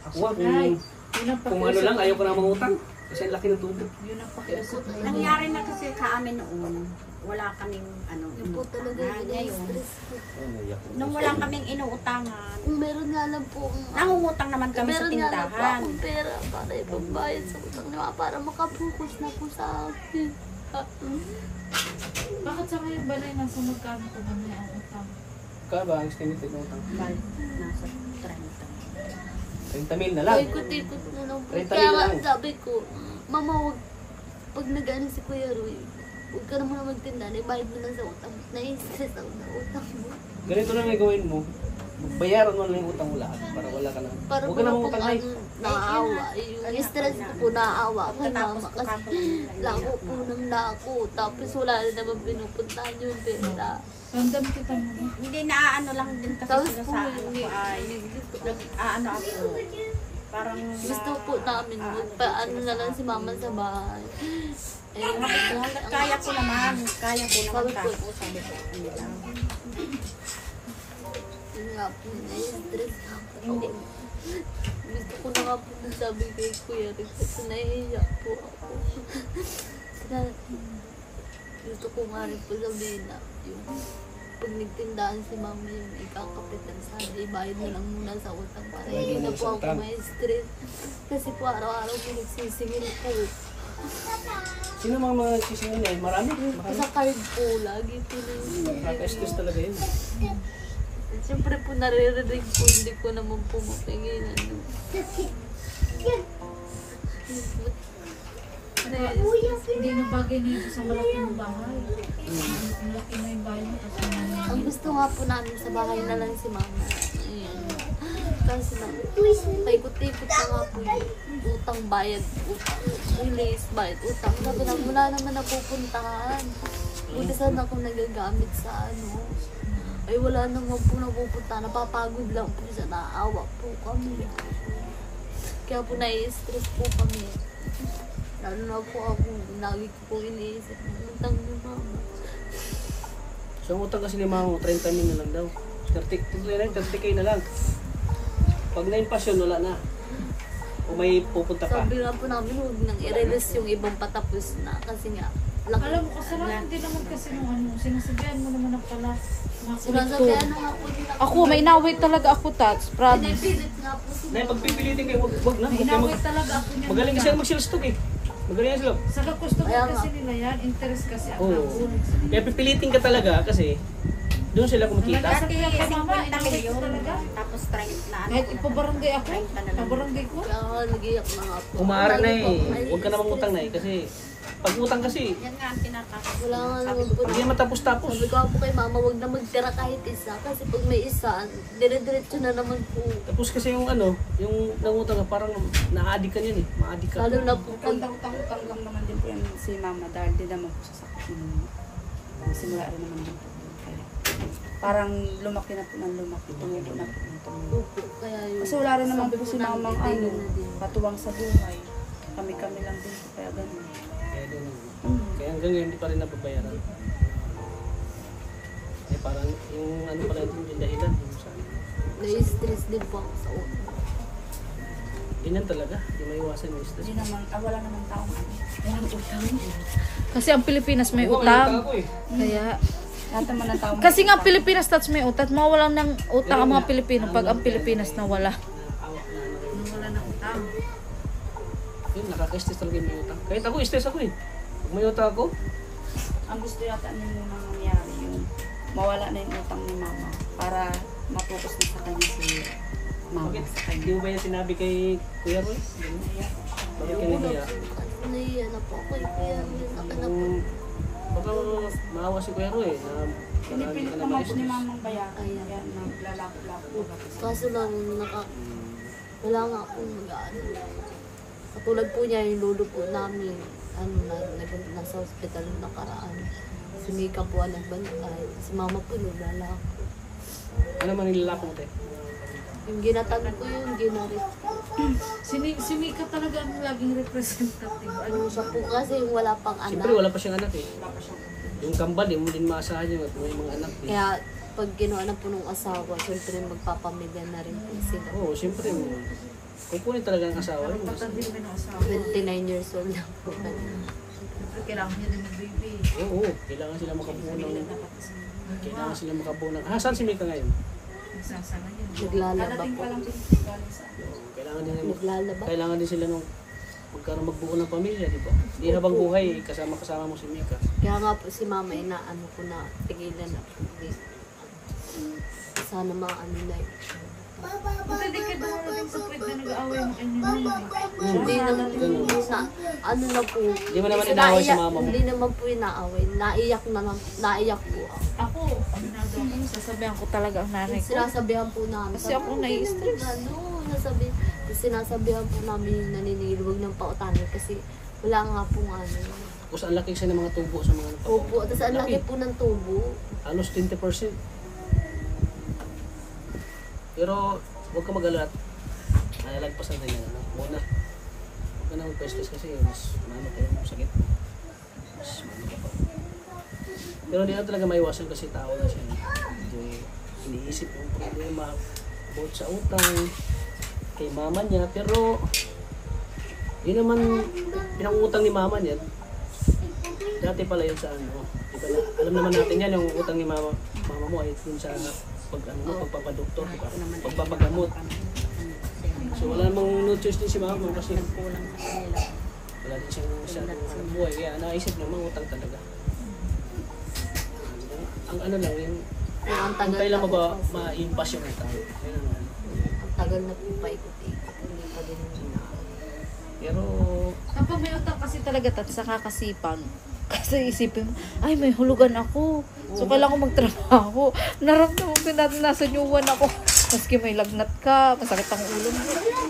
Ako nga, Ay, yun ang kung ano lang, ayaw ko na mangutang. Kasi ang laki ng tubo. Yun ang pakiusap na yun. Nangyari na kasi sa amin noon, wala kaming ano, Yun po talaga inuutangan. yung Ngayon, stress ko. nung wala kaming inuutangan, Kung meron nga lang po, nangungutang naman kami sa meron nga lang po tindahan. akong pera para ipambayad sa utang niya, para makapokus na po sa akin. Bakit sa ngayon ba na nasa magkano ko ba na ang utang? Kaya ba, ang estimated ng utang? Nasa 30. 30 mil na lang. Ikot-ikot na lang po. 30 Kaya nga lang. sabi ko, mama, wag, pag nag-ano si Kuya Roy, huwag ka na muna magtinda, ibayad mo lang sa utang. Nai-stress ako na utang mo. Ganito lang ang gawin mo. Bayaran mo lang yung utang mo lahat para wala ka na. Para Huwag ka na po mangutang na ano, naaawa. Yung stress ko po naaawa kay Tapos mama kasi lako po ng lako. Tapos wala na naman pinupuntahan yung pera. Random kita mo na. Hindi naaano lang din kasi Tapos sila po, sa ano ko ay, ano ako, Parang Gusto po namin, magpaano na lang si mama sa bahay. Eh, kaya ko naman Sabi ko. tapos sabi ko, hindi lang. Yun nga po, nai-stress ako. Gusto ko na nga po sabi kay Kuya Rick kasi nahihiya po ako. Gusto ko nga rin po sabihin na yung pag nagtindahan si mama yung ikakapitan sana, ibayad na lang muna sa utang para hindi na po ako may stress. Kasi po araw-araw po nagsisingil po. Sino mga nagsisingin na Marami. Sa card po, lagi po na Nakaka-stress talaga yun. Siyempre po naririnig po, hindi ko naman po mapigilan. Hindi na bagay na yun sa malaking bahay. Malaki na yung bahay mo. Ang gusto nga po namin sa bahay na lang si mama. Ayan. Kasi na, paikot-ikot na nga po yung utang bayad, utang, release, bayad, utang. Sabi na, wala naman napupuntahan. Buti sana ako nagagamit sa ano. Ay wala naman po napupunta. Napapagod lang po siya. Naawa po kami. Kaya po nai-stress po kami. Lalo na po ako, lagi ko po iniisip. Utang ni mama. So ang utang kasi ni Mama, 30 min na lang daw. 30k na lang. Pag na-impasyon, wala na. O may pupunta pa. Sabi nga po namin, huwag nang i-release yung ibang patapos na. Kasi nga, laki. Alam mo, kasalanan din naman kasi nung ano, sinasabihan mo naman na pala. Sinasabihan na nga po nila. Ako, may inaway talaga ako, Tats. Promise. Pinipilit nga po sila. Dahil pagpipilitin kayo, wag na. May inaway talaga ako niya. Magaling kasi ang mag-sales talk eh. Magaling yan sila. Sa customer Kaya kasi nga. nila yan, interest kasi ang Oo. nakusunod. Kaya pipilitin ka talaga kasi doon sila kumikita. Dati Kaya pa, mama, 50 inaway milyon. talaga. Tapos 30 na ano. Kahit ipabarangay ako, 30 na lang. pabarangay ko. Kaya nga, nag-iyak na nga po. Umaara na Lagi po, eh. ay, Huwag ka namang utang na eh. Kasi pag utang kasi, Yan nga ang tinatapos. Wala nga Sabi naman ko, po. hindi naman tapos-tapos. Sabi ko nga po kay mama, huwag na magtira kahit isa. Kasi pag may isa, dire-diretso na naman po. Tapos kasi yung ano, yung nangutang ka, parang na-addict ka yun eh. Ma-addict ka. Lalo na po pag Utang-utang lang naman din po yan si mama dahil din naman po sa sakit. Simula rin naman din po. Kaya, parang lumaki na po ng lumaki. Tumubo na po ng tumubo. po. Kaya yun. Kasi wala rin naman Sabi po si namin, mamang titigil ano, na din. katuwang sa buhay. Kami-kami lang din po. Kaya ganun. Kaya, din, kaya hanggang ngayon hindi pa rin nababayaran. Eh parang yung ano pala yung dahilan. Yung sa Na-stress din po ako sa utang. ganyan talaga. Hindi maiwasan yung stress. Hindi naman, wala naman taong ano. Kasi ang Pilipinas may Oo, utang. ako eh. Kaya, Lahat naman ng taong kasi nga Pilipinas, Tats, may utang. Mawalan ng utang ang mga Pilipino pag ang Pilipinas nawala. wala na utang. Yun, nakaka-stress talaga yung may utang. Kahit ako, stress ako eh. Pag may utang ako, Ang gusto yata niyo munang mangyari yung mawala na yung utang ni mama para mapokus na sa kanya si mama. bakit? Hindi mo ba yung sinabi kay Kuya Roy? Bakit ka nahiya? Nahiya na po ako. Kaya yun, ako na po. Baka maawa si Kuya Roy na Pinipilit na naman po ni ma-stress. mamang bayaran. Ayan. Kaya naglalako-lako. Kaso lang, wala nga akong mag-ano. Katulad po niya, yung lolo po namin, nasa hospital nung nakaraan. Si Mika po ang nagbantay. Si mama po naglalako. Ano man nilalako mo, te? Yung ginatan ko yung ginarit. Si Mika talaga ang laging representative. Ano siya po kasi yung wala pang anak. Siyempre, wala pa siyang anak eh. Yung kambal, hindi mo din maasahan yung at may mga anak eh. Kaya pag ginawa na po nung asawa, siyempre magpapamilya na rin po sila. Oo, siyempre. Kukunin talaga ang asawa. Yung Patabi mo ng asawa. 29 years old na po. Siyempre, kailangan niya din mag-baby. Oo, kailangan sila makabuo ng... Kailangan sila makabuo ng... Ah, saan si Mika ngayon? Nagsasama niya. Naglalaba Kadating po. pa lang din galing sa Kailangan din, Naglalaba. kailangan din sila nung magkaroon magbuo ng pamilya, di ba? Di habang buhay, kasama-kasama mo si Mika. Kaya nga po si mama, inaano ko na, pigilan na po. Sana maano na yun. Buti di ka dumarating sa point na nag-aaway mo kanya na. Hindi naman na, ano na po. Di mo naman Kasi inaaway si naiyak- mama mo? Hindi naman po inaaway. Naiyak na lang, naiyak po ako. Ako, aminado ako, sasabihan ko talaga ang nanay ko. Sinasabihan po namin. Kasi ako nai-stress. Ano, sinasabihan po namin yung naninigil, huwag ng pautanin kasi wala nga pong ano. Tapos ang laki kasi ng mga tubo sa mga napapalala. Opo, tapos ang laki po ng tubo. Halos 20%. Pero huwag ka mag-alala. nalalagpasan rin yan. Ano? Muna, huwag ka na magpestos kasi mas maano kayo yung sakit. Mas maano ka pa. Pero hindi na talaga maiwasan kasi tao na siya. Medyo iniisip yung problema about sa utang kay mama niya. Pero yun naman pinang-utang ni mama niya. Dati pala yun sa ano. Diba, alam naman natin yan yung utang ni mama mo ay yun sa pagpapadoktor, diba? Pagpapagamot. So wala namang no choice din si mama kasi wala din siyang buhay. Kaya naisip niya utang talaga. Ang ano lang yung kailan mo ba ma-impass yung utang? Ang tagal na po paikot-ikot. Hindi pa din pero Kapag may utang kasi talaga sa kakasipag. Kasi isipin mo, ay may hulugan ako. So kailangan ko magtrabaho. Naramdaman ko natin nasa nyuwan ako. Maski may lagnat ka, masakit ang ulo mo.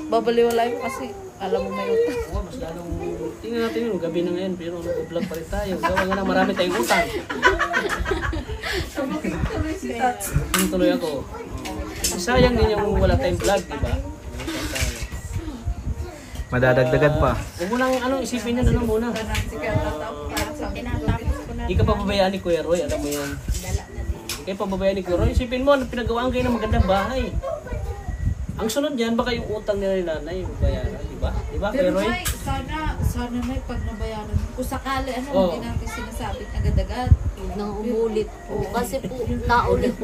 Babaliwalay mo kasi alam mo may utang. oh, mas lalong tingnan natin yung gabi na ngayon pero nag-vlog pa rin tayo. Gawa nga na marami tayong utang. Tuloy ako. Sayang din yung wala tayong vlog, di ba? Madadagdagan pa. Huwag mo nang isipin yun, ano muna. Hindi ka pababayaan ni Kuya Roy, alam mo yan. Hindi ka pababayaan ni Kuya Roy. Isipin mo, pinagawaan kayo ng magandang bahay. Ang sunod yan, baka yung utang nila ni nanay, bayaran, di ba? Di ba, Kuya Pero Roy? may, sana may pag nabayaran mo. Kung sakali, Oo. hindi natin sinasabit agad-agad. nang umulit po. Kasi po, naulit.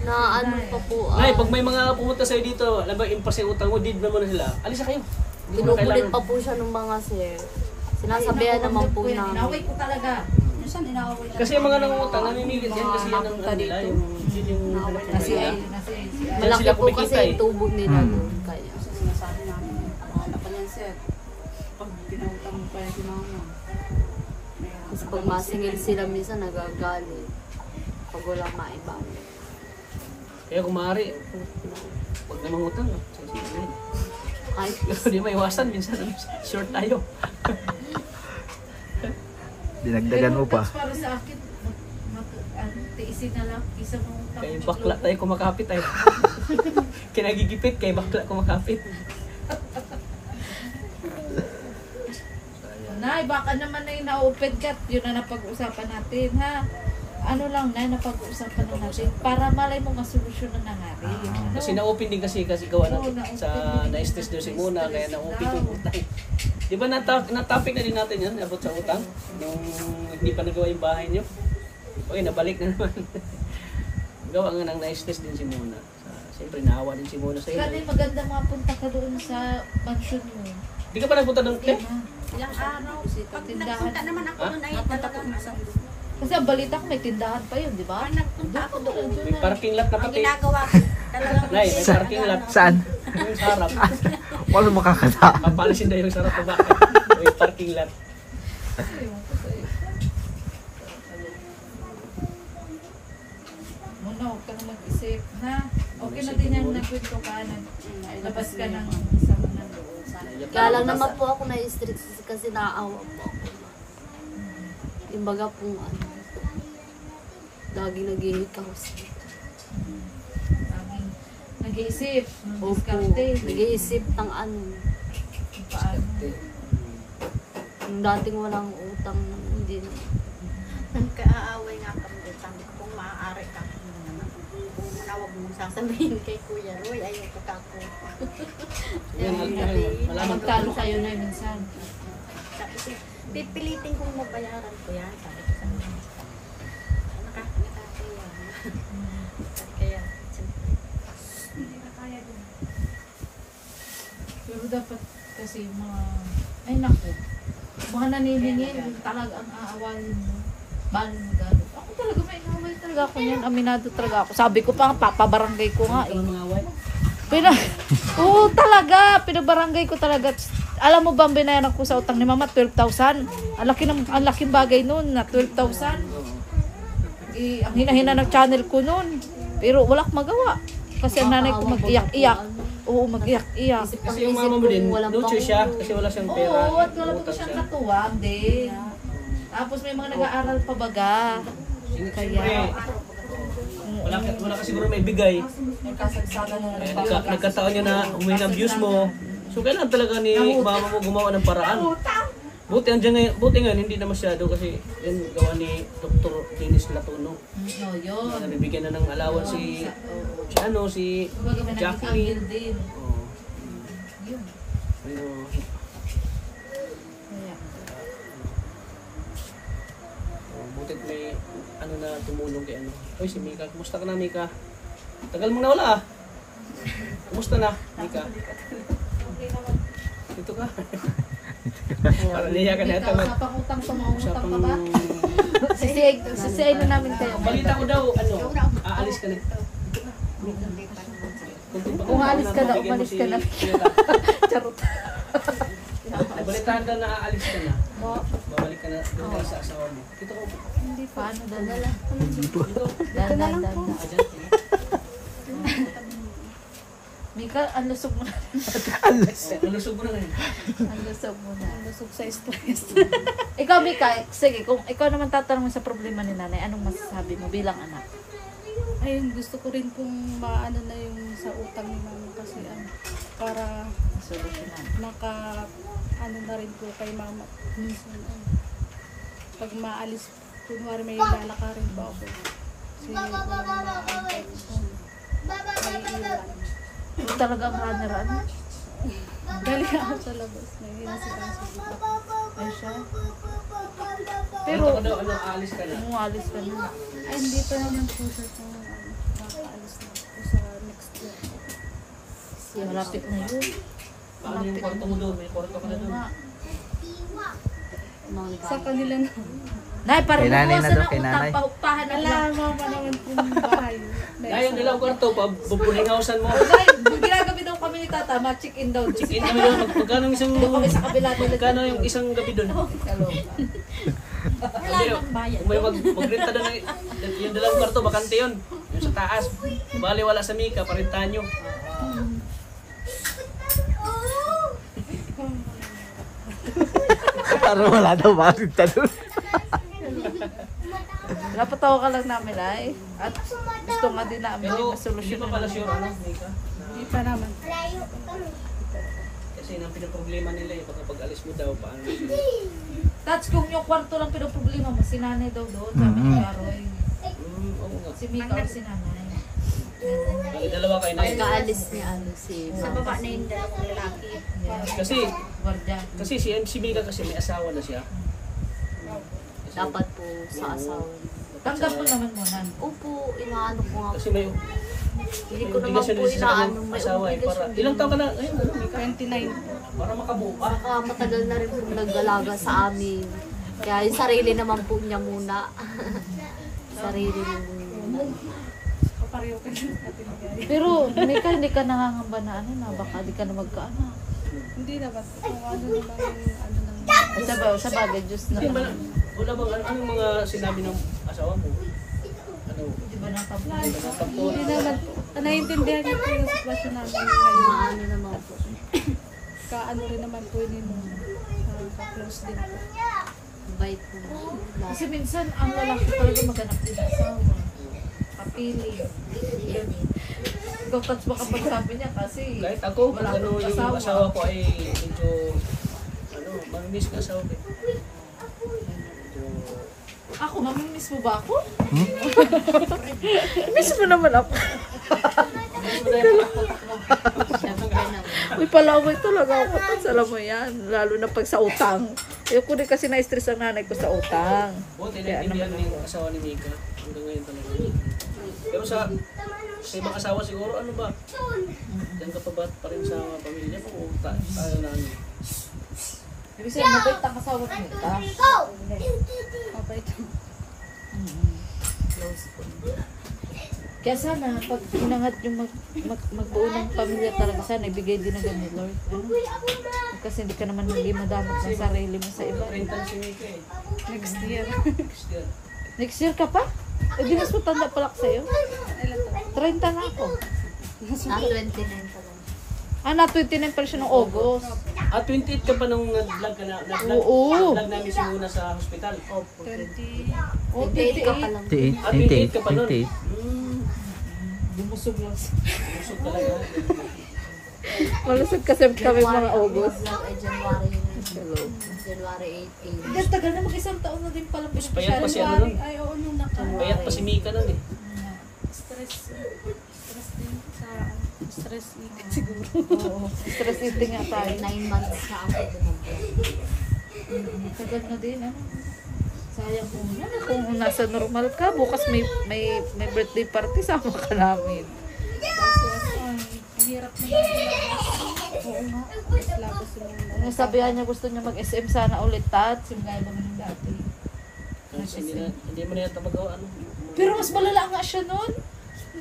Na ano pa po. Nay, pag may mga pumunta sa'yo dito, alam ba, impas yung utang mo, did mo na sila, alisa kayo. Hindi mo na Pinukulit kailangan. pa po siya ng mga sir. Sinasabihan naman po Inaway namin. ko talaga. Minsan inaway Kasi yung mga nangungutang, namimilit yan kasi yan ang ano nila, yun yung hanap Kasi nila. nasi Malaki sila po kumikita kasi eh. yung tubo nila doon. Kaya. Sinasabi namin, wala pa yan sir. Pag pinautang mo pa yan si mama. Kasi pag masingil sila minsan nagagalit. Pag walang maibang. Kaya kung maaari, huwag na mangutang. Sige. Kahit Hindi maiwasan, minsan short tayo. Dinagdagan mo pa. Para sa akin, tiisin na lang, isa mong Kay bakla tayo kumakapit tayo. Kinagigipit, kay bakla kumakapit. Nay, baka naman na yung na-open cut, yun na napag-usapan natin, ha? Ano lang na, napag-usapan na natin para malay mo masolusyon na nangyari. Ano? Kasi na-open din kasi gawa Oo, natin na-open sa din. na-stress daw si Muna, kaya na-open daw. yung utang. Di ba na-topic na din natin yan about sa utang? Yung hindi pa nagawa yung bahay niyo? Okay, nabalik na naman. Gawa nga nang na-stress din si Muna. Siyempre, naawa din si Muna sa Kani iyo. maganda mapunta ka doon sa mansion mo. Di ka pa nagpunta doon? Eh, Ilang araw. Pag Tindahan. nagpunta naman ako doon ay talagang Kasi ang balita ko may tindahan pa yun, di ba? pag nagpunta ako doon. may parking lot na Ang pati. ginagawa ko talagang Nay, may parking lot. Saan? Yung sa harap. Wala makakata. Papalisin daw yung sarap na bakit. May parking lot. Muna, huwag ka na mag-isip, ha? Okay na din yan nagkwento ka, labas ka ng isa mo na doon. kaya lang naman po ako na-stress kasi naaawa po ako. Yung baga pong ano. Laging naghihikaw siya. Laging nag-iisip, Opo. diskarte. Nag-iisip ng ano. Paano? Yung dating walang utang, hindi na. Nagkaaaway nga kami doon. Sabi ko, kung maaari ka, kung manawag mong sasabihin kay Kuya Roy, ayoko ka po. Yan, malaman ka. Magtalo kayo na minsan. Sabi ko, pipilitin kong mabayaran ko yan. Sabi ko sa kanya. Nakakaya. Kaya, siyempre. Pero dapat kasi mga, ay naku, mga naniningil, talaga ang aawahin mo. Bali mo gano'n. Ako talaga may inaway talaga ako niyan. Aminado talaga ako. Sabi ko pa, papabarangay ko nga eh. Mga away. Oo, talaga. Pinabarangay ko talaga. Alam mo ba ang binayaran ko sa utang ni Mama? 12,000. Ang laking bagay noon na 12,000. Ang hina-hina ng channel ko noon. Pero wala akong magawa. Kasi ang nanay ko mag-iyak-iyak. Oo, mag-iyak-iyak. Kasi yung mama mo din, no choice siya kasi wala siyang pera. Oo, at wala ko Utang siyang siya. katuwang din. Tapos may mga nag-aaral pa baga. Siyempre, Kaya, wala ka siguro may bigay. May kasagsagan na Nagkataon niya na humingi ng views mo. So kailangan talaga ni mama mo gumawa ng paraan. Buti ngayon hindi na masyado kasi yun gawa ni Dr. Dennis Latuno. yun. Nabibigyan na ng allowance si Kumbaga may naging Jacqueline. angle din. Oo. Yun. Pero, Kaya. butit may na tumulong kay ano. Oy, si Mika. Kumusta ka na, Mika? Tagal mo na wala ah. Kumusta na, Mika? Dito ka. Para niya ka na ito. Ikaw, kapangutang pa, mangutang pa ba? Sisiyain na namin kayo. Balita ko daw, aalis ka na. Kung aalis ka na, umalis ka na. Charot. Balitaan daw na aalis ka na. Babalik ka na doon sa asawa mo. Dito ko. Hindi pa, ano dala. Dala. Mika, ang lusog mo na. Ang lusog mo na ngayon. Ang lusog mo na. Ang lusog sa stress. Ikaw, Mika, sige, kung ikaw naman tatanong mo sa problema ni nanay, anong masasabi mo bilang anak? Ayun, gusto ko rin pong maano na yung sa utang ni mama kasi para Solusyonan. ano na rin po kay mama. Minsan, pag maalis, kunwari may lalakarin pa ako. Kasi walang may iwan. Ito talaga ang runner, ano? Galing ako sa labas. Nahinasikaso dito. Ay siya. Pero daw aalis ka na. Umalis ka na. Ay, hindi pa naman po siya kung makaalis na po sa next year. Malapit na yun. Paano yung kwarto mo doon? May kwarto ka na doon. Sa kanila na. Nay, parang Kay nanay na buwasan daw, ng kay utang, nanay. pahupahan na Wala, lang. mama naman pong bahay. Ngayon nilang kwarto, pabubulingausan mo. Nay, kung ginagabi daw kami ni Tata, ma-check in daw. Check in kami doon. Magkano yung isang... Doon kami sa kabila nila. Magkano yung isang gabi doon? Hello. Hindi, kung may magrenta doon, yung dalawang kwarto, bakante yun. Yung sa taas. Bali wala sa Mika, parintahan nyo. Parang wala daw bakit doon. Napatawa ka lang namin ay. At gusto nga din namin Pero yung hindi solusyon pa pala sure Mika. Hindi pa naman. Kasi nang pinaproblema nila yung pagkapag-alis mo daw, paano sila. Tats, kung yung kwarto lang pinoproblema mo, si nanay daw doon, sabi ni Karoy. Oo nga. Si Mika o si nanay. Bali, dalawa kayo na yun. Pagkaalis niya, si Sa baba na yung dalawang lalaki. Kasi si Mika kasi may asawa na siya. dapat po sa asawa. Tanggap mo naman mo, nan. Opo, inaano ko nga po. Kasi may Hindi ko naman po inaano, may asawa eh. Para, obligasyon. ilang taon ka na? Ayun, Mika. 29. Para makabuo ka. Saka matagal na rin po nag-alaga sa amin. Kaya yung sarili naman po niya muna. Sarili niya muna. Papareho ka din natin guys. Pero, Mika, hindi ka nangangamba na ano na, baka di ka na magkaanak. Hindi naman. Kung ano naman yung ano nang... Sa bagay, Diyos na. Hindi ba na, wala bang anong mga sinabi ng asawa mo? Ano? Di ba nakabuhay? Hindi naman po. Naiintindihan niya po yung sitwasyon namin ngayon. Maano naman po. Kaano rin naman po yun yung ka-close din po. Bait po. Kasi minsan, ang lalaki talaga maghanap din ng asawa. Kapili. Ikaw, Tats, baka pagsabi niya kasi Kahit ako, wala ano akong yung asawa ko ay medyo, mamimiss ko asawa ko. Ako, mamimiss mo ba ako? Miss mo naman ako. Siyempre naman. Uy, palaway talaga ako. Tats, alam mo yan. Lalo na pag sa utang. Ayoko din kasi na-stress ang nanay ko sa utang. Buti naiintindihan ng asawa ni Mika. Hanggang ngayon talaga. Pero sa ibang asawa siguro, ano ba? Diyan ka pa rin sa pamilya mo o tayo na ano? Ibig sabihin, mabait ang kasawa ng Mika. Mabait. Close po. Kaya sana, pag inangat yung magbuo ng pamilya talaga, sana ibigay din agad ni Lord. Ano? Kasi hindi ka naman maging madamot ng sarili mo sa iba. 30 si Mika eh. Next year. Next year. Next year ka pa? Eh, di mas matanda pala ko sa'yo. 30 na ako. 29 pa lang. Na 29 pala siya noong August. 28 ka pa nung nag-vlog ka na, Oo. nag-vlog namin si Muna sa hospital. Opo. 20. Oh, 28 ka pa lang. 28 ka pa nun. 28. Bumusog lang. Busog talaga. Malusog kasi kami mga August. Ay, January na. Hello. January 18. Ang tagal na, mag-isang taon na din pala. Mas payat pa si ano nun. Ay, oo, nung naka. Payat pa si Mika nun eh. Stress din sa stress eating siguro. Oo. Stress eating nga tayo. 9 months na ako doon. Tagal na din, ano. Sayang kung kung nasa normal ka, bukas may birthday party, sama ka namin. Kaso, ang hirap na oo nga. Mas labas yung Nasabihan niya gusto niya mag-SM sana ulit, Tat. Simgay ba ng dati. Hindi mo na yata magawa ano. Pero mas malala nga siya nun.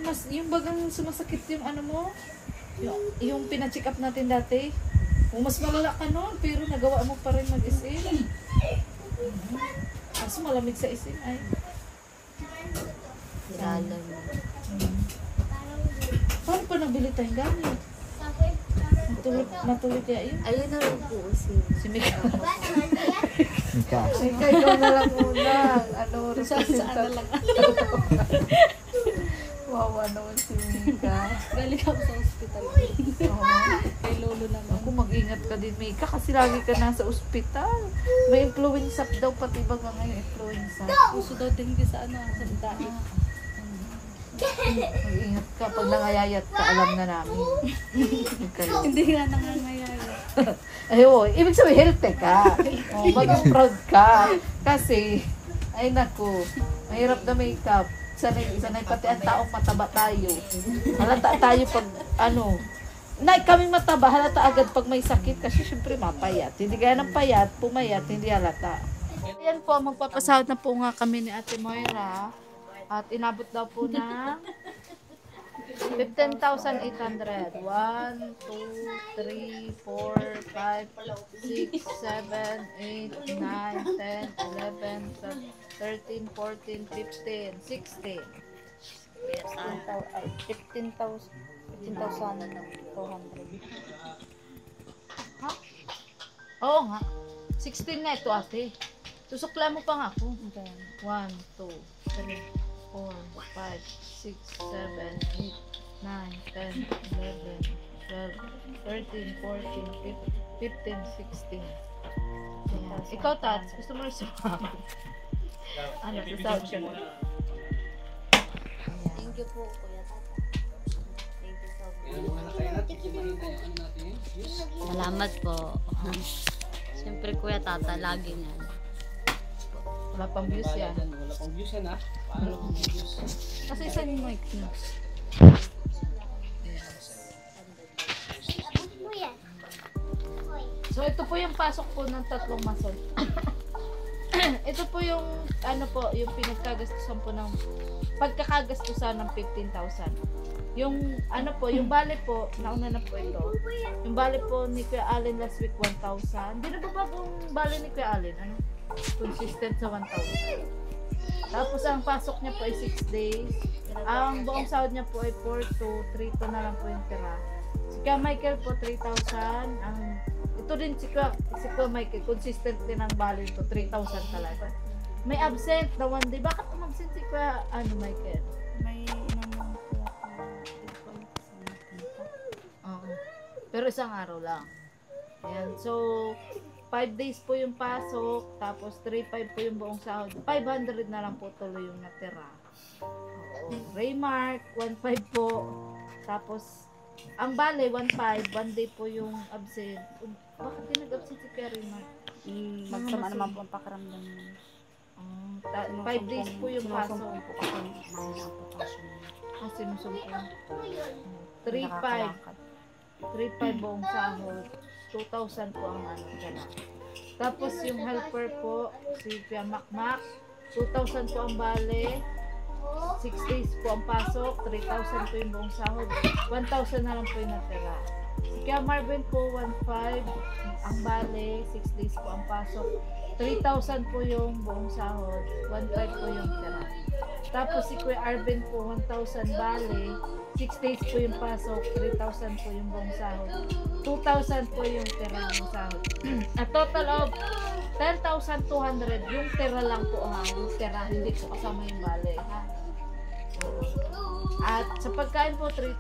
Mas, yung bagang sumasakit yung ano mo, yung pina-check up natin dati. Kung mas malala ka nun, pero nagawa mo pa rin mag-SM. Kaso malamig sa SM ay. Ilalim. Paano pa nabili tayong gamit? Matulog kaya yun? Ayun na rin po Si Mika. Mika. Mika, ikaw na lang muna. Ano, saan na lang. Wawa naman si Mika. Galing ako sa hospital. Kay lolo naman. Ako, mag-ingat ka din, Mika, kasi lagi ka nasa ospital. May influenza daw, pati ba ngayon influenza? Puso daw din sa ano, sa daan. Mag-ingat ka. Pag nangayayat ka, alam na namin. Hindi nga nangangayaya. Ayun, ibig sabihin, healthy ka. Oh, maging proud ka. Kasi, ay naku, mahirap na makeup. Sanay pati ang taong mataba tayo. Halata tayo pag, ano, kami mataba, halata agad pag may sakit kasi syempre mapayat. Hindi kaya ng payat, pumayat, hindi halata. Ayan po, magpapasahod na po nga kami ni Ate Moira. At inabot daw po na 15,800. 1, 2, 3, 4, 5, 6, 7, 8, 9, 10, 11, 12, 13, 14, 15, 16. 15,200. Ha? Oo nga. 16 nga ito, ate. Susukla mo pa nga ako. 1, 2, 3, 4, 5, 6, 7, 8, 9, 10, 11, 12, 13, 14, 15, 16. Ayan. Ikaw, Tats, gusto mo rin sumama? Ano, sasabi mo? Thank you po, Kuya Tata. Thank you so much. Salamat po. Siyempre, Kuya Tata, lagi nga. Wala pang views yan. Wala pang views yan ha. Paano pang views? Kasi isa yung mic niya. So, ito po yung pasok po ng tatlong mason. Ito po yung, ano po, yung pinagkagastusan po ng, pagkakagastusan ng 15,000. Yung, ano po, yung bale po, nauna na po ito. Yung bale po ni Kuya Allen last week, 1,000. Hindi na ba kung bale ni Kuya Allen, ano? Consistent sa 1,000. Tapos, ang pasok niya po ay 6 days. Ang buong sahod niya po ay 4,200, 3,200 na lang po yung tira. Si Kuya Michael po, 3,000. Ito din si Kuya Michael, consistent din ang bale ito, 3,000 talaga. May absent na 1 day. Bakit umabsent si Kuya, Michael? May inanong po ako. Oo. Pero isang araw lang. Ayan. So, 5 days po yung pasok, tapos 3,500 po yung buong sahod. 500 na lang po tuloy yung natira. Oo. Raymark, 1,500 po. Tapos, ang bale, 1,500. 1 day po yung absent. Bakit din nag-absent si Kuya Raymark? Magsama naman po ang pakaramdam niya. 5 days po yung pasok. Sinusumpong po kasi mahina po kasi. Sinusumpong. 3,500. 3,500 buong sahod. 2,000 po ang ano dyan. Tapos yung helper po, si Kuya Makmak, 2,000 po ang bale. 6 days po ang pasok, 3,000 po yung buong sahod. 1,000 na lang po yung natira. Si Kuya Marvin po, 1,500 ang bale, 6 days po ang pasok. 3,000 po yung buong sahod, 1,500 po yung tira. Tapos si Kuya Arvin po, 1,000 bale, 6 days po yung pasok, 3,000 po yung buong sahod. 2,000 po yung tira ng sahod. A total of 10,200 yung tira lang po ha. Yung tira, hindi po kasama yung bale ha. At sa pagkain po, 3,000.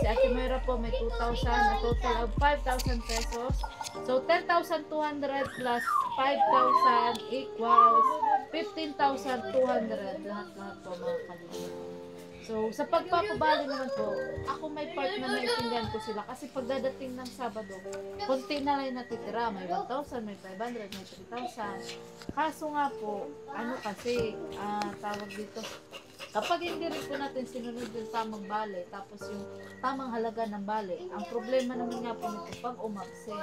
Si Ate Moira po may 2,000. A total of 5,000 pesos. So, 10,200 plus 5,000 equals 15,200. Lahat-lahat po mga kalingap. So, sa pagpapabali naman po, ako may part na naiintindihan ko sila. Kasi pagdadating ng Sabado, konti na lang natitira. May 1,000, may 500, may 3,000. Kaso nga po, kasi, tawag dito, kapag hindi rin po natin sinunod yung tamang bale, tapos yung tamang halaga ng bale, ang problema naman nga po nito, pag umabsent,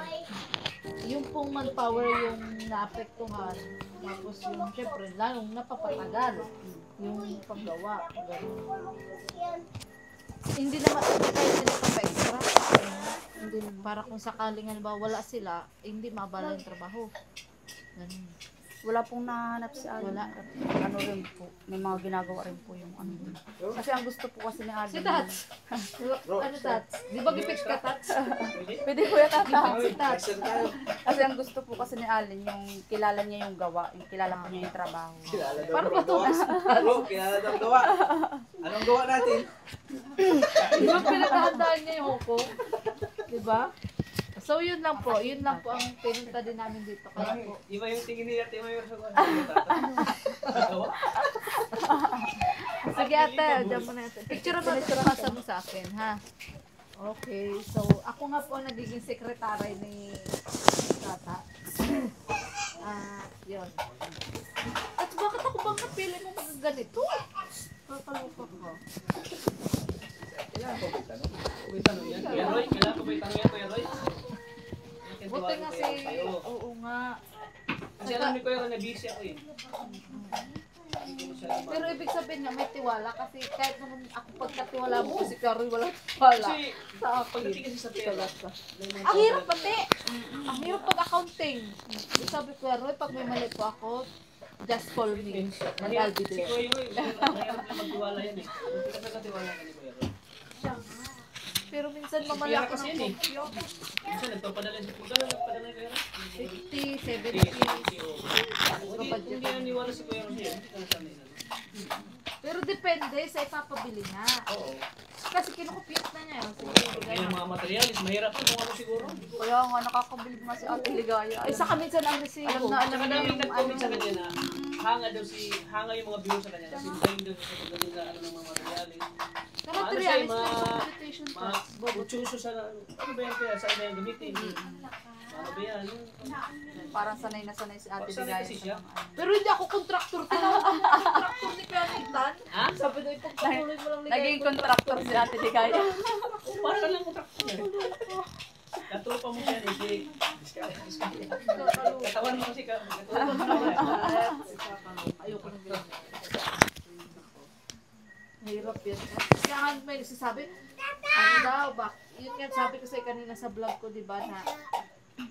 yung pong manpower yung naapektuhan, tapos yung syempre, lalong napapatagal yung paggawa. Ganun. Hindi naman, hindi tayo sila pa-extra. Hindi, para kung sakaling halimbawa wala sila, hindi mabala yung trabaho. Ganun. Wala pong nahanap si Alin. Wala. Ano rin po, may mga ginagawa rin po yung ano. Kasi ang gusto po kasi ni Alin. Si Tats! Ano Tats? Di ba gipix ka Tats? Pwede po yata. Si Tats. Kasi ang gusto po kasi ni Alin, yung kilala niya yung gawa, yung kilala po niya yung trabaho. Kilala daw Paano bro. ba to? Bro, kilala daw gawa. Anong gawa natin? Di ba pinaghahandaan niya yung huko? Di ba? So yun lang po ang pinunta din namin dito. Kaya po, Iba yung tingin ni Ate Mayor sa sige ate, dyan mo na ate. Picture mo mo sa akin, ha? Okay, so ako nga po ang nagiging sekretary ni Tata. Yun. At bakit ako bang napili mo magaganito? Kakalupok ko. Kailangan ko ba itanong? Kuya Roy, kailangan ko ba itanong yan, Kuya Roy? Buti nga oo nga. Kasi alam ni Kuya Roy na busy ako eh. Pero ibig sabihin nga may tiwala kasi kahit naman ako pagkatiwala mo kasi Karoy wala tiwala Kasi sa akin. pagdating kasi sa pera, Ang hirap pati. Ang hirap pag-accounting. Sabi ko, Roy, pag may mali po ako, just call me. And I'll be si there. Kuya Roy, mahirap na magtiwala yan eh. Hindi ka nagkatiwala ka ni Kuya Roy. Pero minsan mamali Pera ako kasi ng yan eh. kopyo. Minsan nagpapadala siya. Kung gano'n nagpadala ni Kuya Roy? 50, 70. Hindi naniwala si Kuya Roy. Hindi ka nasanay na. Pero depende sa ipapabili niya. Oo. Kasi kinukupit na niya. Sige, Yung mga materialis, mahirap pa kung ano siguro. Kaya nga nakakabilib nga si Ate Ligaya. Ay, saka minsan ang resibo. Alam Saka na namin yung nag-comment sa kanya na hanga yung mga views sa kanya. Kasi tayo daw sa pagdating sa ano ng mga materialis. Sa materialis, Ano siya, may computation tax. Utsuso sa ano ba yan kaya? Saan ba yan gamitin? Ano ba yan? parang sanay na sanay si Ate Sanay Ligaya kasi sa siya. mga ano. Pero hindi ako kontraktor. Tinawag ako kontraktor ni Kuya Nathan. Ha? Sabi daw, ipagpatuloy mo lang ligay. Naging contractor si Ate Ligaya. Para ka lang kontraktor. Katupa mo siya, hindi. Katawan mo kasi ka. Ayoko nang ganyan. Mahirap yan. Kaya nga may nagsasabi, ano daw, yun nga sabi ko sa'yo kanina sa vlog ko, di ba, na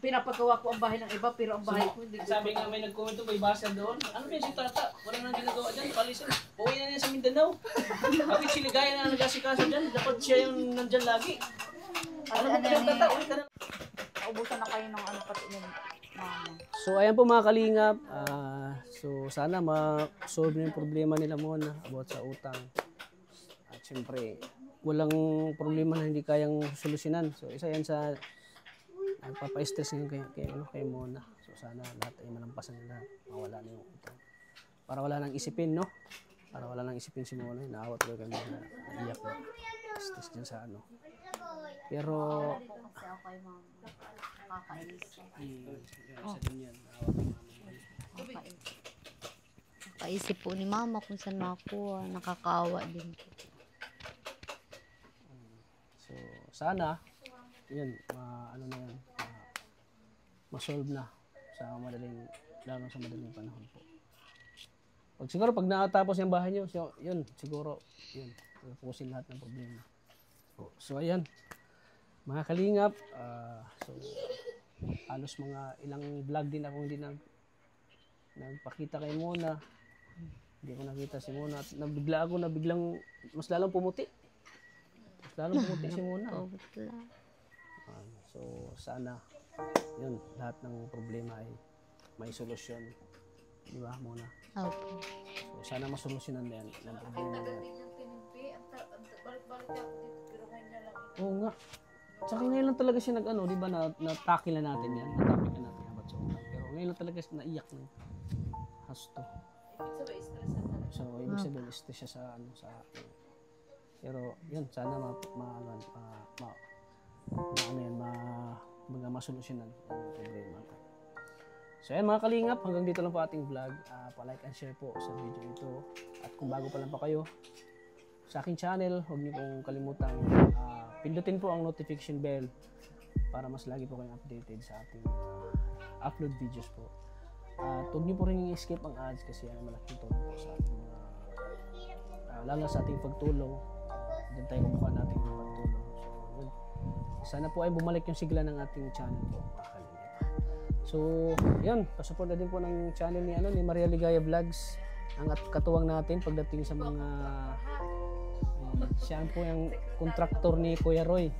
pinapagawa ko ang bahay ng iba, pero ang bahay ko hindi ko. Sabi nga may nag-comment may basa doon. Ano ba yan si Tata? Wala nang ginagawa dyan. Palisin. Uwi na niya sa Mindanao. Bakit si Ligaya na nag-asikaso dyan? Dapat siya yung nandyan lagi. Ano ba yan, Tata? Uwi ka na. Naubusan na kayo ng ano pati ng mama. So ayan po mga kalingap. So sana ma-solve na yung problema nila muna about sa utang. At syempre, walang problema na hindi kayang solusyonan. So isa yan sa nagpapa-stress ngayon kay Mona. So sana lahat ay malampasan nila, mawala na yung utang. Para wala nang isipin, no? Para wala nang isipin si Mona. Naawat ko kay Mona. Naiyak na. Stress dyan sa ano. Pero Kasi ako kay mama. Nakakainis. sa ganyan, naawat kay Mona. Nakaisip po ni mama kung saan makakuha. Nakakaawa din po. So, sana, yun, ano na yan, ma-solve na sa madaling, lalo sa madaling panahon po. Siguro, pag nakatapos yung bahay nyo, so, yun, siguro, yun, pupusin lahat ng problema. So, ayan, mga kalingap, so, halos mga ilang vlog din ako hindi nagpakita kay Mona. Hindi ko nakita si Mona at nabigla ako na biglang mas lalong pumuti. Mas lalong pumuti si Mona. So sana yun, lahat ng problema ay may solusyon. Di ba, Mona? Okay. So sana masolusyonan na yan ng problema na yan. Oo nga. Tsaka ngayon lang talaga siya nag-ano, di ba, na-tackle na natin yan. Na-topic na natin about sa utang. Pero ngayon lang talaga siya naiyak ng hasto. So, ibig sabihin, stress siya sa, ano, sa akin. Pero, yun, sana masolusyonan ang problema ko. So, ayan mga kalingap, hanggang dito lang po ating vlog. Pa-like and share po sa video ito. At kung bago pa lang pa kayo sa aking channel, huwag niyo pong kalimutang pindutin po ang notification bell para mas lagi po kayong updated sa ating upload videos po. At huwag niyo po rin i-skip ang ads kasi yan ang malaking tulong po sa ating lalo sa ating pagtulong. Doon tayo kumukha natin yung pagtulong. So, yun. Sana po ay bumalik yung sigla ng ating channel po, mga kalingap. So, yun, pasupport na din po ng channel ni Maria Ligaya Vlogs, ang katuwang natin pagdating sa mga siya po yung kontraktor ni Kuya Roy.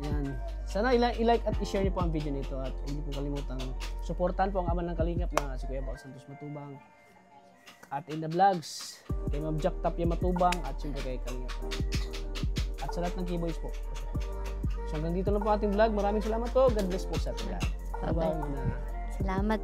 Yan. Sana i-like at i-share niyo po ang video nito at hindi po kalimutan suportahan po ang ama ng kalingap na si Kuya Bal Santos Matubang at in the vlogs kay Ma'am Jack Tapia Matubang at siyempre kay Kalingap at sa lahat ng keyboys po. So hanggang dito lang po ating vlog. Maraming salamat po. God bless po sa ating lahat. Bye-bye. Salamat.